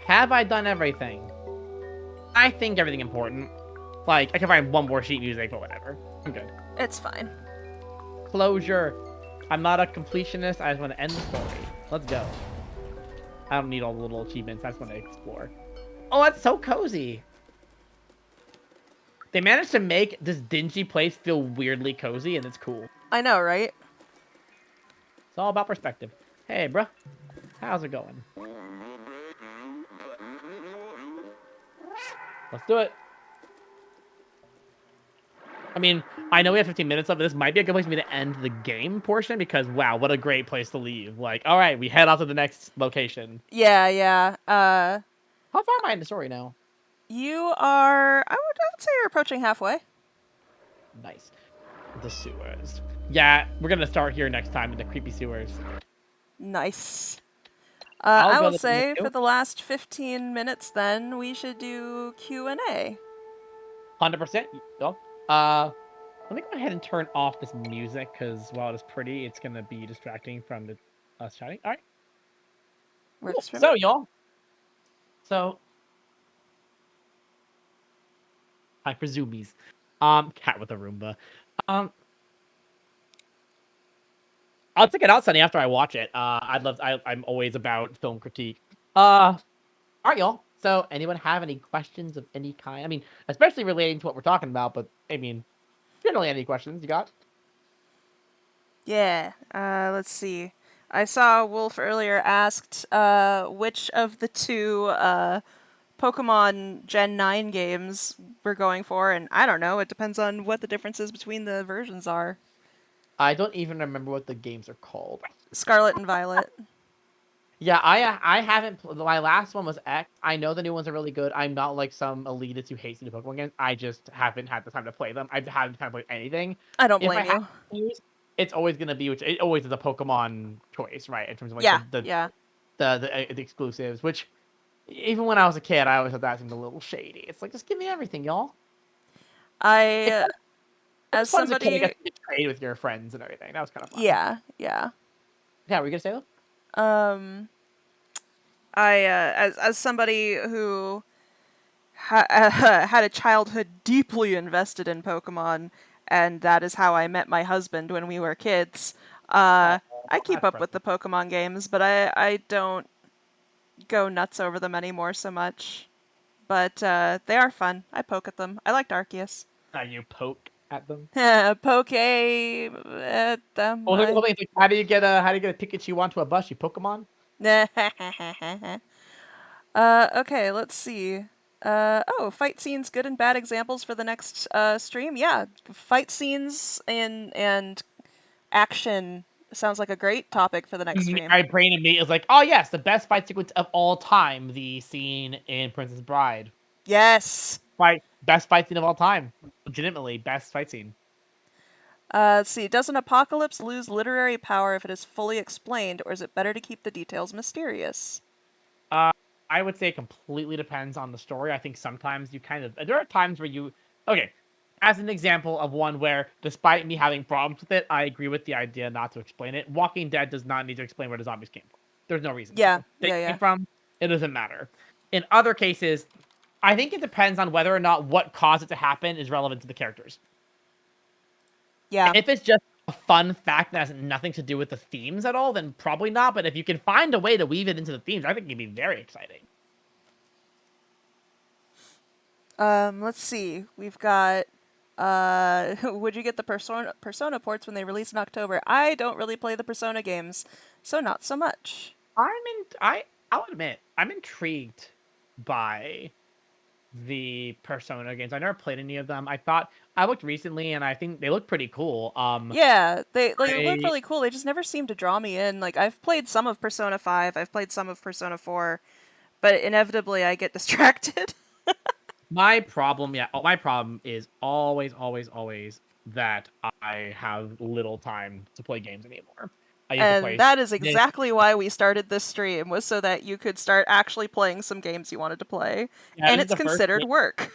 Have I done everything? I think everything important. Like, I can find one more sheet music, but whatever. I'm good. It's fine. Closure. I'm not a completionist. I just want to end the story. Let's go. I don't need all the little achievements. I just want to explore. Oh, that's so cozy. They managed to make this dingy place feel weirdly cozy, and it's cool. I know, right? It's all about perspective. Hey, bruh. How's it going? Let's do it. I mean, I know we have 15 minutes left, but this might be a good place for me to end the game portion because, wow, what a great place to leave. Like, all right, we head off to the next location. Yeah. How far am I in the story now? You are, I would say you're approaching halfway. Nice. The sewers. Yeah, we're going to start here next time in the creepy sewers. Nice. I'll I go will to say the for the last 15 minutes then, we should do Q&A. 100%. Oh, let me go ahead and turn off this music because while it is pretty, it's going to be distracting from us chatting. All right. Cool. Works for So me. y'all. So time for zoomies. Cat with a Roomba. Um, I'll check it out Sunday after I watch it. I'm always about film critique. All right, y'all. So, anyone have any questions of any kind? I mean, especially relating to what we're talking about, but I mean, generally, any questions you got? Yeah. Let's see. I saw Wolf earlier asked which of the two Pokemon Gen 9 games we're going for, and I don't know. It depends on what the differences between the versions are. I don't even remember what the games are called. Scarlet and Violet. Yeah, I haven't. My last one was X. I know the new ones are really good. I'm not like some elitist who hates the new Pokemon games. I just haven't had the time to play them. I haven't had to play anything. I don't If I blame have you. to choose, it's always gonna be which it always is a Pokemon choice, right? In terms of like Yeah, yeah. the exclusives. Which even when I was a kid, I always thought that seemed a little shady. It's like just give me everything, y'all. It's I, it was as fun as a kid. I somebody, got to trade with your friends and everything. That was kind of fun. yeah, yeah. Yeah, were you gonna say that? Um, as somebody who had a childhood deeply invested in Pokemon, and that is how I met my husband when we were kids. Oh, I keep that's up with precious. the Pokemon games, but I don't go nuts over them anymore so much. But they are fun. I poke at them. I liked Arceus. You poke at them. Poke at them. Hold on, it's like, how do you get a Pikachu onto a bus? You Pokemon? Okay, let's see. Oh, fight scenes, good and bad examples for the next stream. Yeah, fight scenes and action sounds like a great topic for the next stream. My brain immediately is like, oh yes, the best fight sequence of all time, the scene in Princess Bride. Yes. Best fight scene of all time. Legitimately, best fight scene. Let's see. Does an apocalypse lose literary power if it is fully explained, or is it better to keep the details mysterious? Uh, I would say it completely depends on the story. I think sometimes you kind of there are times where you okay. As an example of one where, despite me having problems with it, I agree with the idea not to explain it. Walking Dead does not need to explain where the zombies came from. There's no reason Yeah, to. They yeah, came yeah, from. It doesn't matter. In other cases, I think it depends on whether or not what caused it to happen is relevant to the characters. yeah. If it's just a fun fact that has nothing to do with the themes at all, then probably not. But if you can find a way to weave it into the themes, I think it'd be very exciting. Let's see. We've got. Would you get the Persona ports when they release in October? I don't really play the Persona games, so not so much. I'll admit I'm intrigued by the Persona games. I never played any of them. I looked recently and I think they look pretty cool. Yeah, they look I really cool. They just never seem to draw me in. Like I've played some of Persona 5, I've played some of Persona 4, but inevitably I get distracted. my problem is always that I have little time to play games anymore. I used to And play that is this. exactly why we started this stream, was so that you could start actually playing some games you wanted to play. Yeah, And this is it's the first. considered work.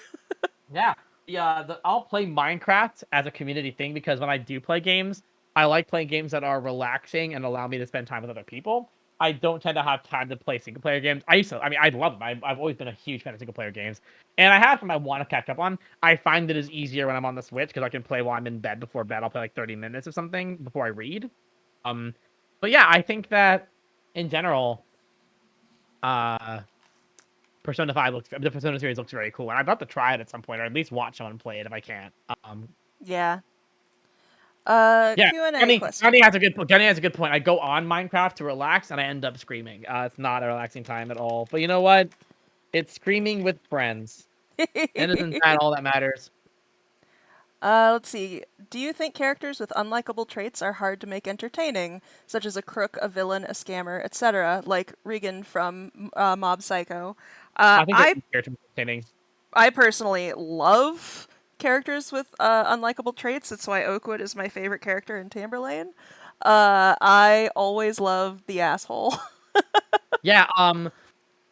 Yeah, yeah. I'll play Minecraft as a community thing because when I do play games, I like playing games that are relaxing and allow me to spend time with other people. I don't tend to have time to play single player games. I mean, I love them. I've always been a huge fan of single player games, and I have them I want to catch up on. I find it is easier when I'm on the Switch because I can play while I'm in bed. Before bed, I'll play like 30 minutes of something before I read. Um, but yeah, I think that in general, uh, the Persona series looks very cool, and I'd love to try it at some point, or at least watch someone play it if I can't. Um, Yeah. yeah, Q&A Gunny question. has a good point. Gunny has a good point. I go on Minecraft to relax, and I end up screaming. It's not a relaxing time at all. But you know what? It's screaming with friends, and isn't that all that matters? Let's see. Do you think characters with unlikable traits are hard to make entertaining, such as a crook, a villain, a scammer, etc., like Regan from Mob Psycho? Uh, I think they're I easier to be entertaining. I personally love characters with unlikable traits. That's why Oakwood is my favorite character in Tamberlane. I always love the asshole. Yeah.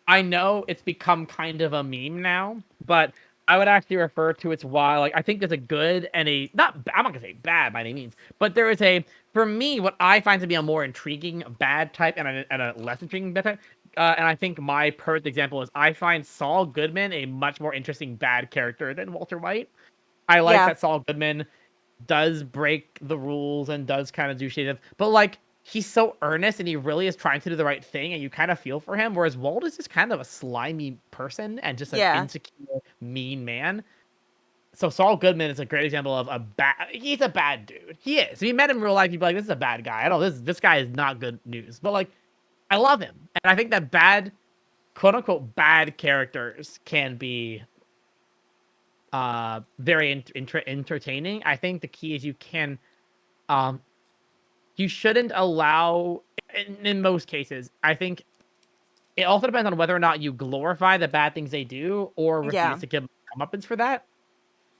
I know it's become kind of a meme now, but I would actually refer to its why. Like, I think there's a good and a not. I'm not gonna say bad by any means, but there is a for me what I find to be a more intriguing bad type and a less intriguing bad type. and I think my perfect example is I find Saul Goodman a much more interesting bad character than Walter White. I like Yeah. that Saul Goodman does break the rules and does kind of do shade, but like he's so earnest and he really is trying to do the right thing, and you kind of feel for him. Whereas Walt is just kind of a slimy person and just an Yeah. insecure, mean man. So Saul Goodman is a great example of a bad. He's a bad dude. He is. If you met him in real life, you'd be like, "This is a bad guy." I don't. This guy is not good news. But like, I love him, and I think that bad, quote unquote, bad characters can be very entertaining. I think the key is um you shouldn't allow in most cases. I think it also depends on whether or not you glorify the bad things they do or refuse Yeah. to give comeuppance for that.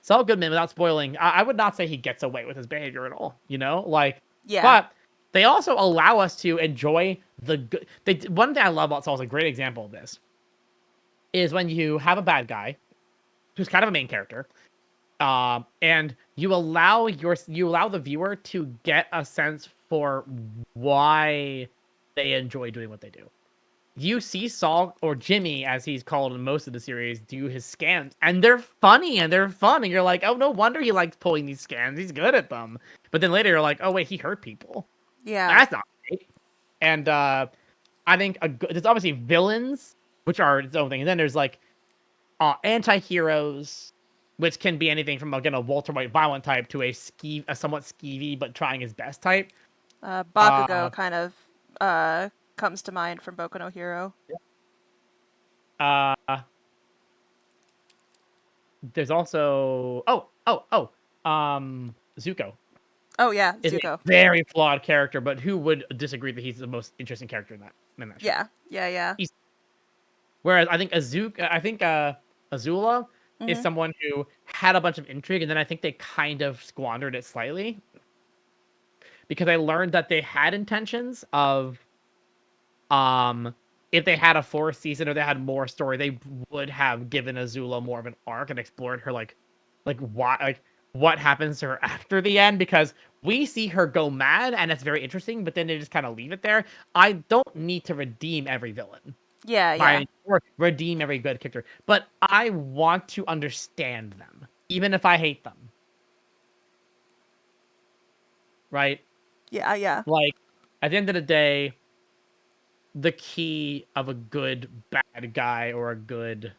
Saul Goodman, without spoiling, I would not say he gets away with his behavior at all. Like, Yeah. but they also allow us to enjoy the good. One thing I love about Saul's a great example of this is when you have a bad guy who's kind of a main character, and you allow the viewer to get a sense for why they enjoy doing what they do. You see Saul, or Jimmy as he's called in most of the series, do his scams, and they're funny and they're fun, and you're like, oh, no wonder he likes pulling these scams, he's good at them. But then later you're like, oh wait, he hurt people, Yeah. that's not great. And I think there's obviously villains, which are its own thing, and then there's like anti-heroes, which can be anything from again a Walter White violent type to a somewhat skeevy but trying his best type. Bakugo uh kind of comes to mind from Boku no Hero. uh there's also Zuko Oh yeah, is a Zuko. very flawed character, but who would disagree that he's the most interesting character in that show? Yeah. Yeah. Yeah. He's Whereas I think Azula is Mhm. someone who had a bunch of intrigue, and then I think they kind of squandered it slightly because I learned that they had intentions of um if they had a fourth season or they had more story, they would have given Azula more of an arc and explored her what happens to her after the end, because we see her go mad and it's very interesting, but then they just kind of leave it there. I don't need to redeem every villain Yeah. Yeah. by or redeem every good character, but I want to understand them, even if I hate them, right? Yeah. Yeah. Like at the end of the day, the key of a good bad guy or a good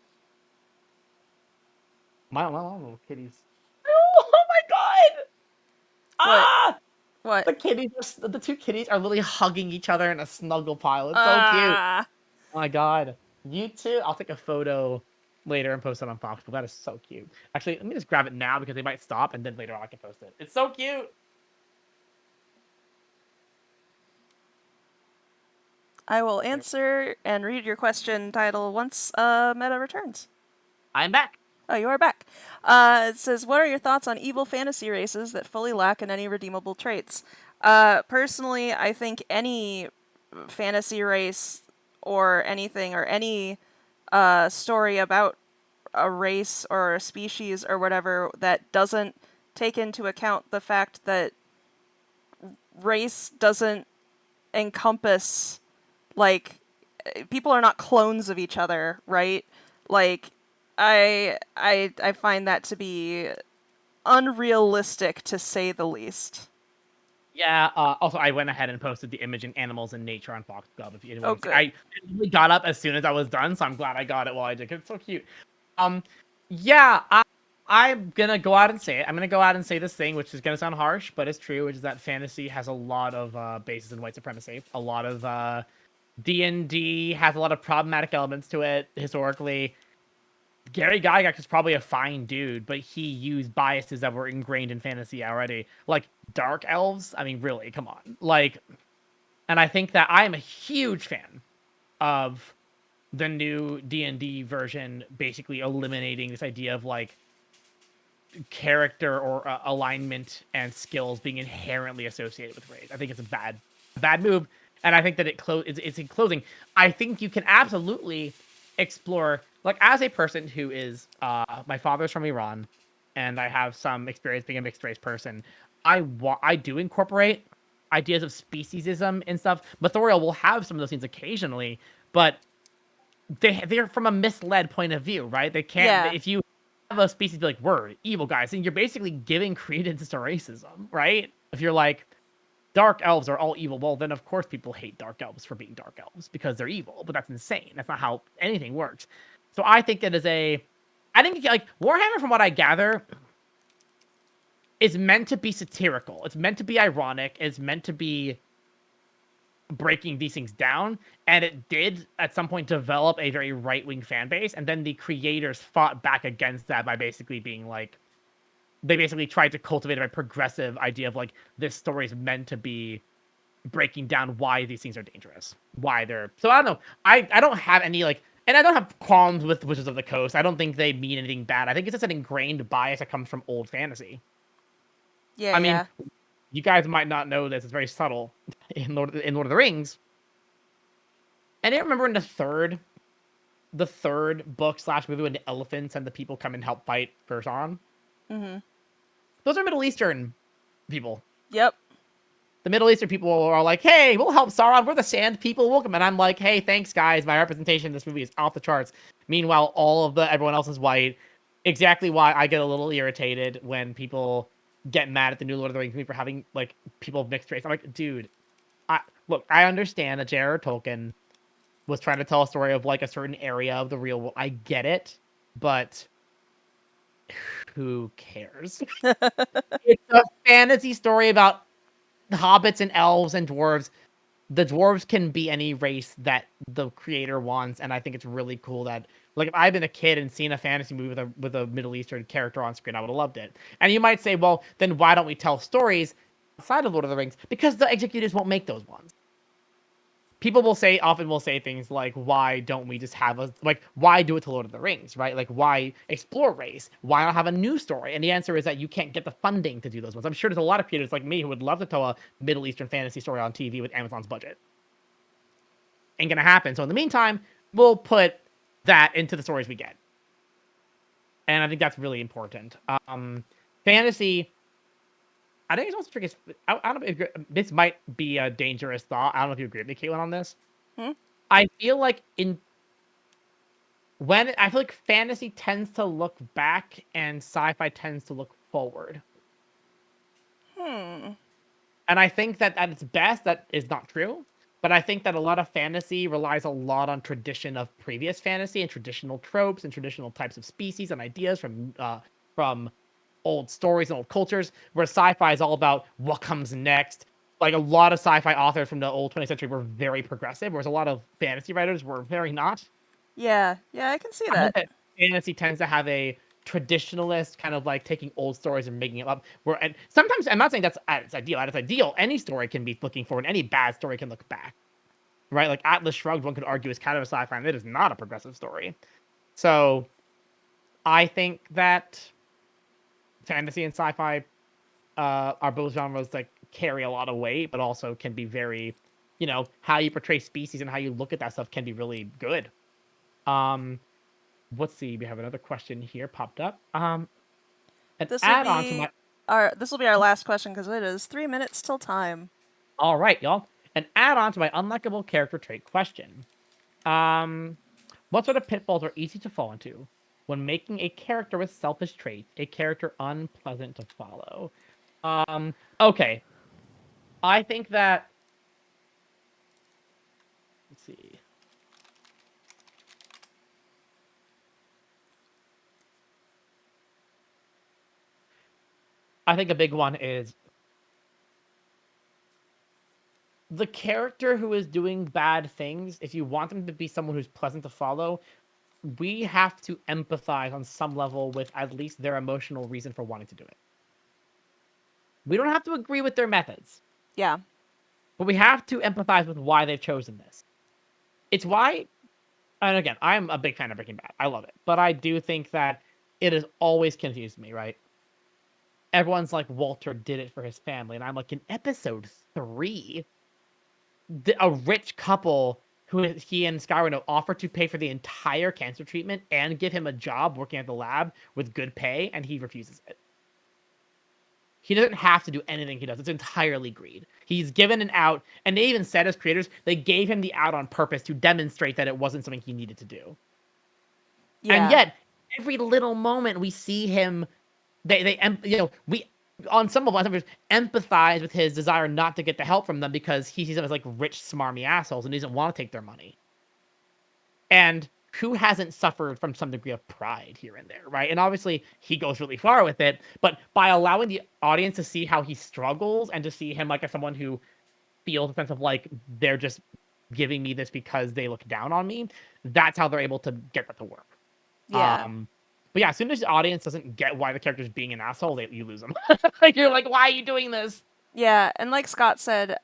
my little kitties. Oh my god! What? Ah! What? The two kitties are literally hugging each other in a snuggle pile. It's so cute. Ah. Oh my god. You too? I'll take a photo later and post it on Fox. That is so cute. Actually, let me just grab it now because they might stop and then later on I can post it. It's so cute. I will answer and read your question title once Meta returns. I'm back. Oh, you are back. It says, what are your thoughts on evil fantasy races that fully lack in any redeemable traits? Personally, I think any fantasy race or anything or any story about a race or a species or whatever that doesn't take into account the fact that race doesn't encompass, like, people are not clones of each other, right? Like, I find that to be unrealistic to say the least. Yeah. Also, I went ahead and posted the image in Animals in Nature on Fox Club. If you Oh, want to see, good. I literally got up as soon as I was done, so I'm glad I got it while I did. 'Cause it's so cute. Um, yeah, I'm gonna go out and say it. I'm gonna go out and say this thing, which is gonna sound harsh, but it's true, which is that fantasy has a lot of bases in white supremacy. A lot of D&D has a lot of problematic elements to it historically. Gary Gygax is probably a fine dude, but he used biases that were ingrained in fantasy already. Like dark elves. I mean, really, come on. And I think that I am a huge fan of the new D&D version, basically eliminating this idea of like character or alignment and skills being inherently associated with race. I think it's a bad move, and I think that it's in closing. I think you can absolutely explore, like, as a person who is my father's from Iran, and I have some experience being a mixed race person. I do incorporate ideas of speciesism and stuff. Mothorial will have some of those things occasionally, but they're from a misled point of view, right? They can't Yeah. if you have a species be like we're evil guys, and you're basically giving credence to racism, right? If you're like dark elves are all evil, well then of course people hate dark elves for being dark elves because they're evil, but that's insane. That's not how anything works. So I think it is I think like Warhammer, from what I gather, is meant to be satirical. It's meant to be ironic. It's meant to be breaking these things down, and it did at some point develop a very right-wing fan base, and then the creators fought back against that by basically being like, they basically tried to cultivate a progressive idea of like, this story is meant to be breaking down why these things are dangerous, why they're so. I don't know. I don't have any like, and I don't have qualms with Wizards of the Coast. I don't think they mean anything bad. I think it's just an ingrained bias that comes from old fantasy. Yeah, I mean, yeah. you guys might not know this. It's very subtle in Lord of the Rings. And I remember in the third book slash movie when the elephants and the people come and help fight for Sauron. Mhm. Those are Middle Eastern people. Yep. The Middle Eastern people are like, "Hey, we'll help Sauron. We're the Sand People. Welcome." And I'm like, "Hey, thanks, guys. My representation in this movie is off the charts." Meanwhile, everyone else is white. Exactly why I get a little irritated when people get mad at the new Lord of the Rings movie for having like people of mixed race. I'm like, dude, I understand that J.R.R. Tolkien was trying to tell a story of like a certain area of the real world. I get it, but who cares? It's a fantasy story about hobbits and elves and dwarves. The dwarves can be any race that the creator wants, and I think it's really cool that, like, if I've been a kid and seen a fantasy movie with a Middle Eastern character on screen, I would have loved it. And you might say, well, then why don't we tell stories outside of Lord of the Rings? Because the executors won't make those ones. People often will say things like, why don't we just have why do it to Lord of the Rings, right? Like, why explore race? Why not have a new story? And the answer is that you can't get the funding to do those ones. I'm sure there's a lot of creators like me who would love to tell a Middle Eastern fantasy story on TV with Amazon's budget. Ain't gonna happen. So in the meantime, we'll put that into the stories we get. And I think that's really important. Fantasy, I think it's also tricky. I don't know if this might be a dangerous thought. I don't know if you agree with me, Caitlin, on this. Hmm? I feel like I feel like fantasy tends to look back and sci-fi tends to look forward. Hmm. And I think that at its best, that is not true. But I think that a lot of fantasy relies a lot on tradition of previous fantasy and traditional tropes and traditional types of species and ideas from old stories and old cultures, where sci-fi is all about what comes next. Like a lot of sci-fi authors from the old 20th century were very progressive, whereas a lot of fantasy writers were very not. Yeah. Yeah, I can see I think that. that fantasy tends to have a traditionalist kind of like taking old stories and making it up. Where and sometimes I'm not saying that's at its ideal. At its ideal, any story can be looking forward. Any bad story can look back, right? Like Atlas Shrugged, one could argue is kind of a sci-fi, and it is not a progressive story. So I think that fantasy and sci-fi are both genres that carry a lot of weight, but also can be very, how you portray species and how you look at that stuff can be really good. Um, let's see. We have another question here popped up. An This will add-on to be my our last question because it is 3 minutes till time. all right, y'all. An add-on to my unlikable character trait question. Um, what sort of pitfalls are easy to fall into when making a character with selfish traits a character unpleasant to follow? Okay. I think that let's see. I think a big one is the character who is doing bad things. If you want them to be someone who's pleasant to follow, we have to empathize on some level with at least their emotional reason for wanting to do it. We don't have to agree with their methods, Yeah. but we have to empathize with why they've chosen this. It's why, and again, I'm a big fan of Breaking Bad. I love it, but I do think that it has always confused me, right? Everyone's like, Walter did it for his family, and I'm like, in episode 3, a rich couple who he and Skyrim offered to pay for the entire cancer treatment and give him a job working at the lab with good pay, and he refuses it. He doesn't have to do anything he does. It's entirely greed. He's given an out, and they even said as creators, they gave him the out on purpose to demonstrate that it wasn't something he needed to do. And Yeah. yet, every little moment we see him, we on some of us empathize with his desire not to get the help from them because he sees them as like rich, smarmy assholes and he doesn't want to take their money. And who hasn't suffered from some degree of pride here and there, right? And obviously he goes really far with it, but by allowing the audience to see how he struggles and to see him like as someone who feels a sense of like they're just giving me this because they look down on me, that's how they're able to get that to work. Yeah. Um, but yeah, as soon as the audience doesn't get why the character's being an asshole, you lose them. Like you're like, why are you doing this? Yeah, and like Scott said,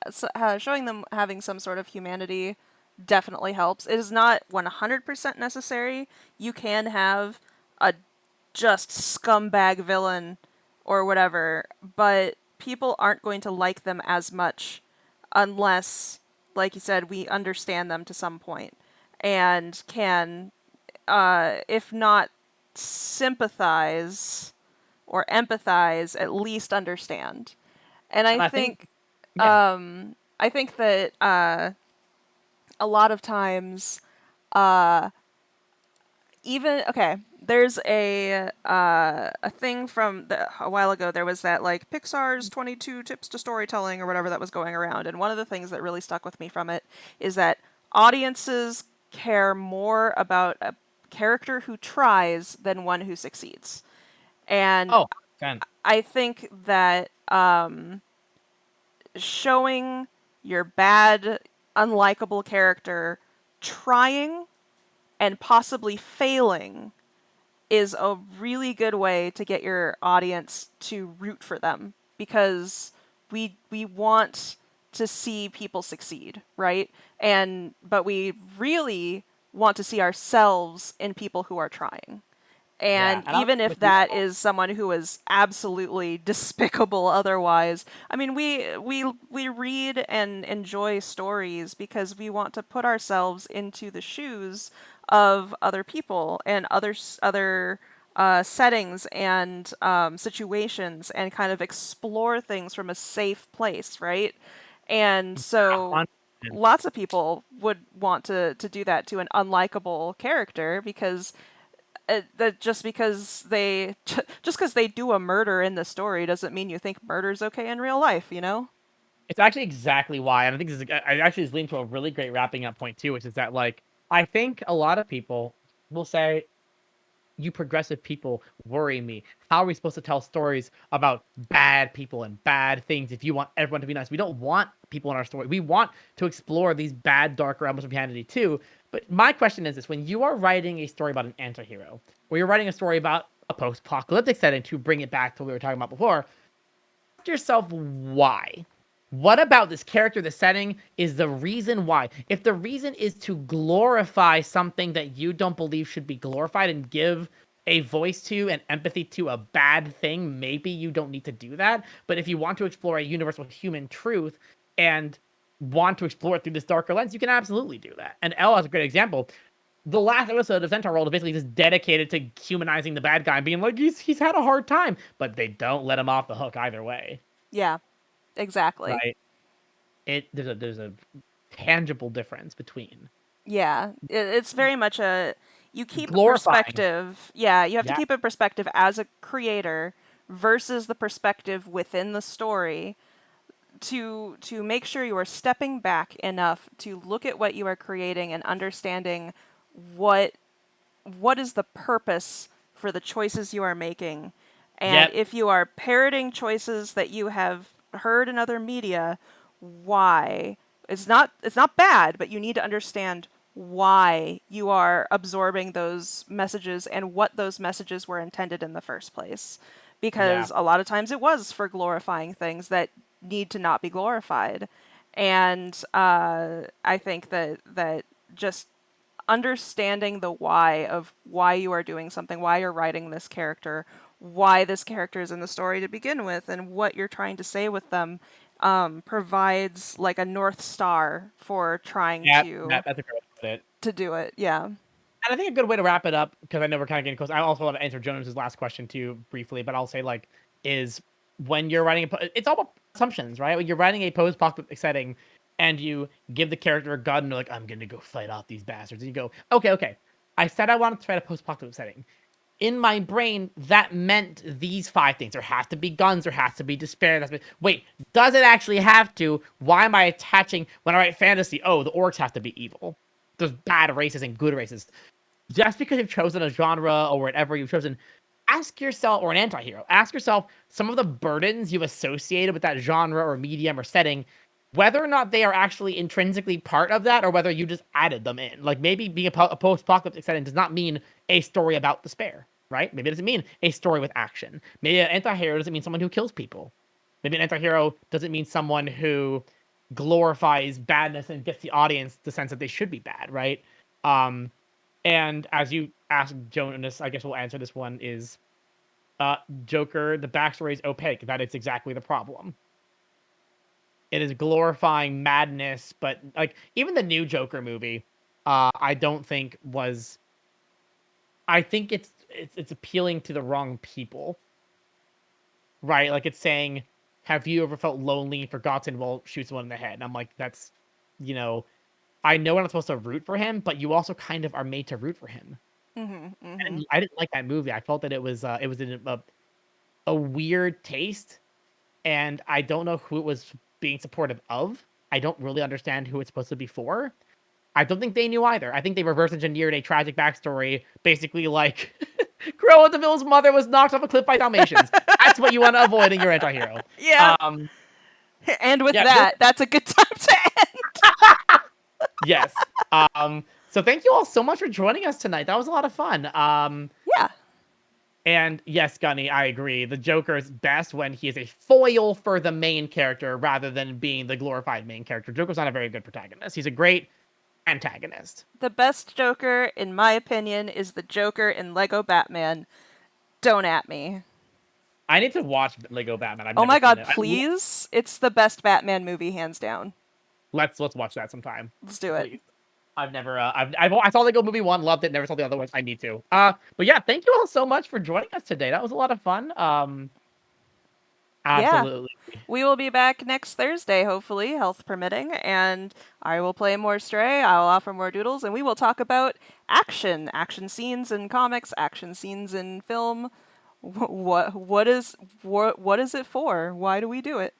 showing them having some sort of humanity definitely helps. It is not 100% necessary. You can have a just scumbag villain or whatever, but people aren't going to like them as much unless, like you said, we understand them to some point and can, if not sympathize or empathize, at least understand. And And I think, yeah. I think that a lot of times, even okay, there's a thing from a while ago. There was that like Pixar's 22 tips to storytelling or whatever that was going around, and one of the things that really stuck with me from it is that audiences care more about a character who tries than one who succeeds. And Oh, 10. I think that showing your bad, unlikable character trying and possibly failing is a really good way to get your audience to root for them because we want to see people succeed, right? And but we really want to see ourselves in people who are trying. Yeah, And and I'm even if with you. that is someone who is absolutely despicable otherwise, I mean, we read and enjoy stories because we want to put ourselves into the shoes of other people and other settings and situations and kind of explore things from a safe place, right? And so 100%. lots of people would want to do that to an unlikable character because that just because they do a murder in the story doesn't mean you think murder's okay in real life, you know? It's actually exactly why, and I think this is I actually is leading to a really great wrapping up point too, which is that like I think a lot of people will say, "You progressive people worry me. How are we supposed to tell stories about bad people and bad things if you want everyone to be nice? We don't want people in our story. We want to explore these bad, darker elements of humanity too." But my question is this: when you are writing a story about an antihero, or you're writing a story about a post-apocalyptic setting, to bring it back to what we were talking about before, ask yourself why. What about this character, the setting, is the reason why? If the reason is to glorify something that you don't believe should be glorified and give a voice to and empathy to a bad thing, maybe you don't need to do that. But if you want to explore a universal human truth and want to explore it through this darker lens, you can absolutely do that. And Elle has a great example. The last episode of Centaur World is basically just dedicated to humanizing the bad guy and being like, he's had a hard time, but they don't let him off the hook either way. Yeah, exactly. Right. There's a tangible difference between Yeah, it's very much a you keep a glorifying. perspective. Yeah, you have to Yeah. keep a perspective as a creator versus the perspective within the story to make sure you are stepping back enough to look at what you are creating and understanding what what is the purpose for the choices you are making. And Yep. if you are parroting choices that you have heard in other media, why? It's not bad, but you need to understand why you are absorbing those messages and what those messages were intended in the first place. Yeah. Because a lot of times it was for glorifying things that need to not be glorified. And I think that just understanding the why of why you are doing something, why you're writing this character, why this character is in the story to begin with, and what you're trying to say with them provides like a north star for trying Yeah. That's a great way to put it. to do it. Yeah. And I think a good way to wrap it up, because I know we're kind of getting close. I also want to answer Jonas's last question too briefly, but I'll say like is when you're writing it's all about assumptions, right? When you're writing a post-apocalyptic setting and you give the character a gun and they're like, I'm gonna go fight off these bastards, and you go, okay, I said I wanted to write a post-apocalyptic setting. In my brain, that meant these 5 things. There has to be guns. There has to be despair. Wait, does it actually have to? Why am I attaching when I write fantasy? Oh, the orcs have to be evil. There's bad races and good races. Just because you've chosen a genre or whatever you've chosen, ask yourself, or an anti-hero, ask yourself some of the burdens you've associated with that genre or medium or setting, whether or not they are actually intrinsically part of that or whether you just added them in. Like maybe being a post-apocalyptic setting does not mean a story about despair, right? Maybe it doesn't mean a story with action. Maybe an anti-hero doesn't mean someone who kills people. Maybe an anti-hero doesn't mean someone who glorifies badness and gets the audience the sense that they should be bad, right? Um, and as you asked Jonas, I guess we'll answer this one is Joker, the backstory is opaque. That is exactly the problem. It is glorifying madness, but like even the new Joker movie, I don't think was. I think it's appealing to the wrong people, right? Like it's saying, "Have you ever felt lonely, forgotten?" Well, shoots one in the head, and I'm like, that's, you know, I know we're not supposed to root for him, but you also kind of are made to root for him. And I didn't like that movie. I felt that it was in a weird taste, and I don't know who it was being supportive of. I don't really understand who it's supposed to be for. I don't think they knew either. I think they reverse engineered a tragic backstory, basically like Cruella de Vil's mother was knocked off a cliff by Dalmatians. That's what you want to avoid in your anti-hero. Yeah. Um, And with yeah, that, that's a good time to end. yes. So thank you all so much for joining us tonight. That was a lot of fun. Yeah. And yes, Gunny, I agree. The Joker is best when he is a foil for the main character rather than being the glorified main character. Joker's not a very good protagonist. He's a great antagonist. The best Joker, in my opinion, is the Joker in Lego Batman. Don't at me. I need to watch Lego Batman. I've Oh never my seen god, it. please. It's the best Batman movie, hands down. Let's watch that sometime, Let's do it. please. I've never I saw Lego Movie 1, loved it, never saw the other ones. I need to. But yeah, thank you all so much for joining us today. That was a lot of fun. Yeah. Absolutely. We will be back next Thursday, hopefully, health permitting, and I will play more Stray, I will offer more doodles, and we will talk about action scenes in comics, action scenes in film. What is it for? Why do we do it?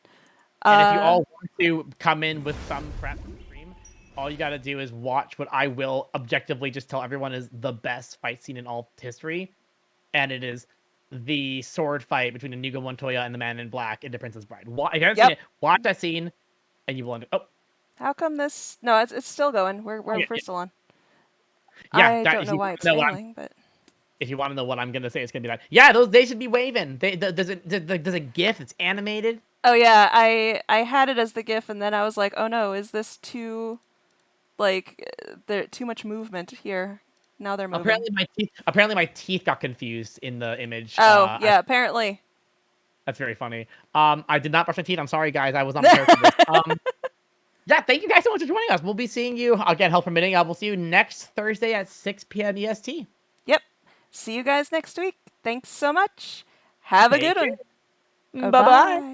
And if you Uh, all want to come in with some prep from the stream, all you got to do is watch what I will objectively just tell everyone is the best fight scene in all history, and it is the sword fight between Inigo Montoya and the Man in Black in The Princess Bride. If you haven't seen yep. it, watch that scene, and you will. Oh, How come this? No, it's still going. We're yeah, still on. yeah. I That don't if know you why want it's to know what failing, but if you want to know what I'm gonna say, it's gonna be that. Yeah, those they should be waving. There's a GIF. It's animated. oh yeah, I had it as the GIF, and then I was like, oh no, is this too like there too much movement here? Now they're moving. Apparently my teeth got confused in the image. Oh yeah, apparently. That's very funny. I did not brush my teeth. I'm sorry, guys. I was not prepared for this. Yeah, thank you guys so much for joining us. We'll be seeing you again, health permitting. We'll see you next Thursday at 6 p.m. EST. Yep. See you guys next week. Thanks so much. Have a Take good care. one. Bye bye. Bye.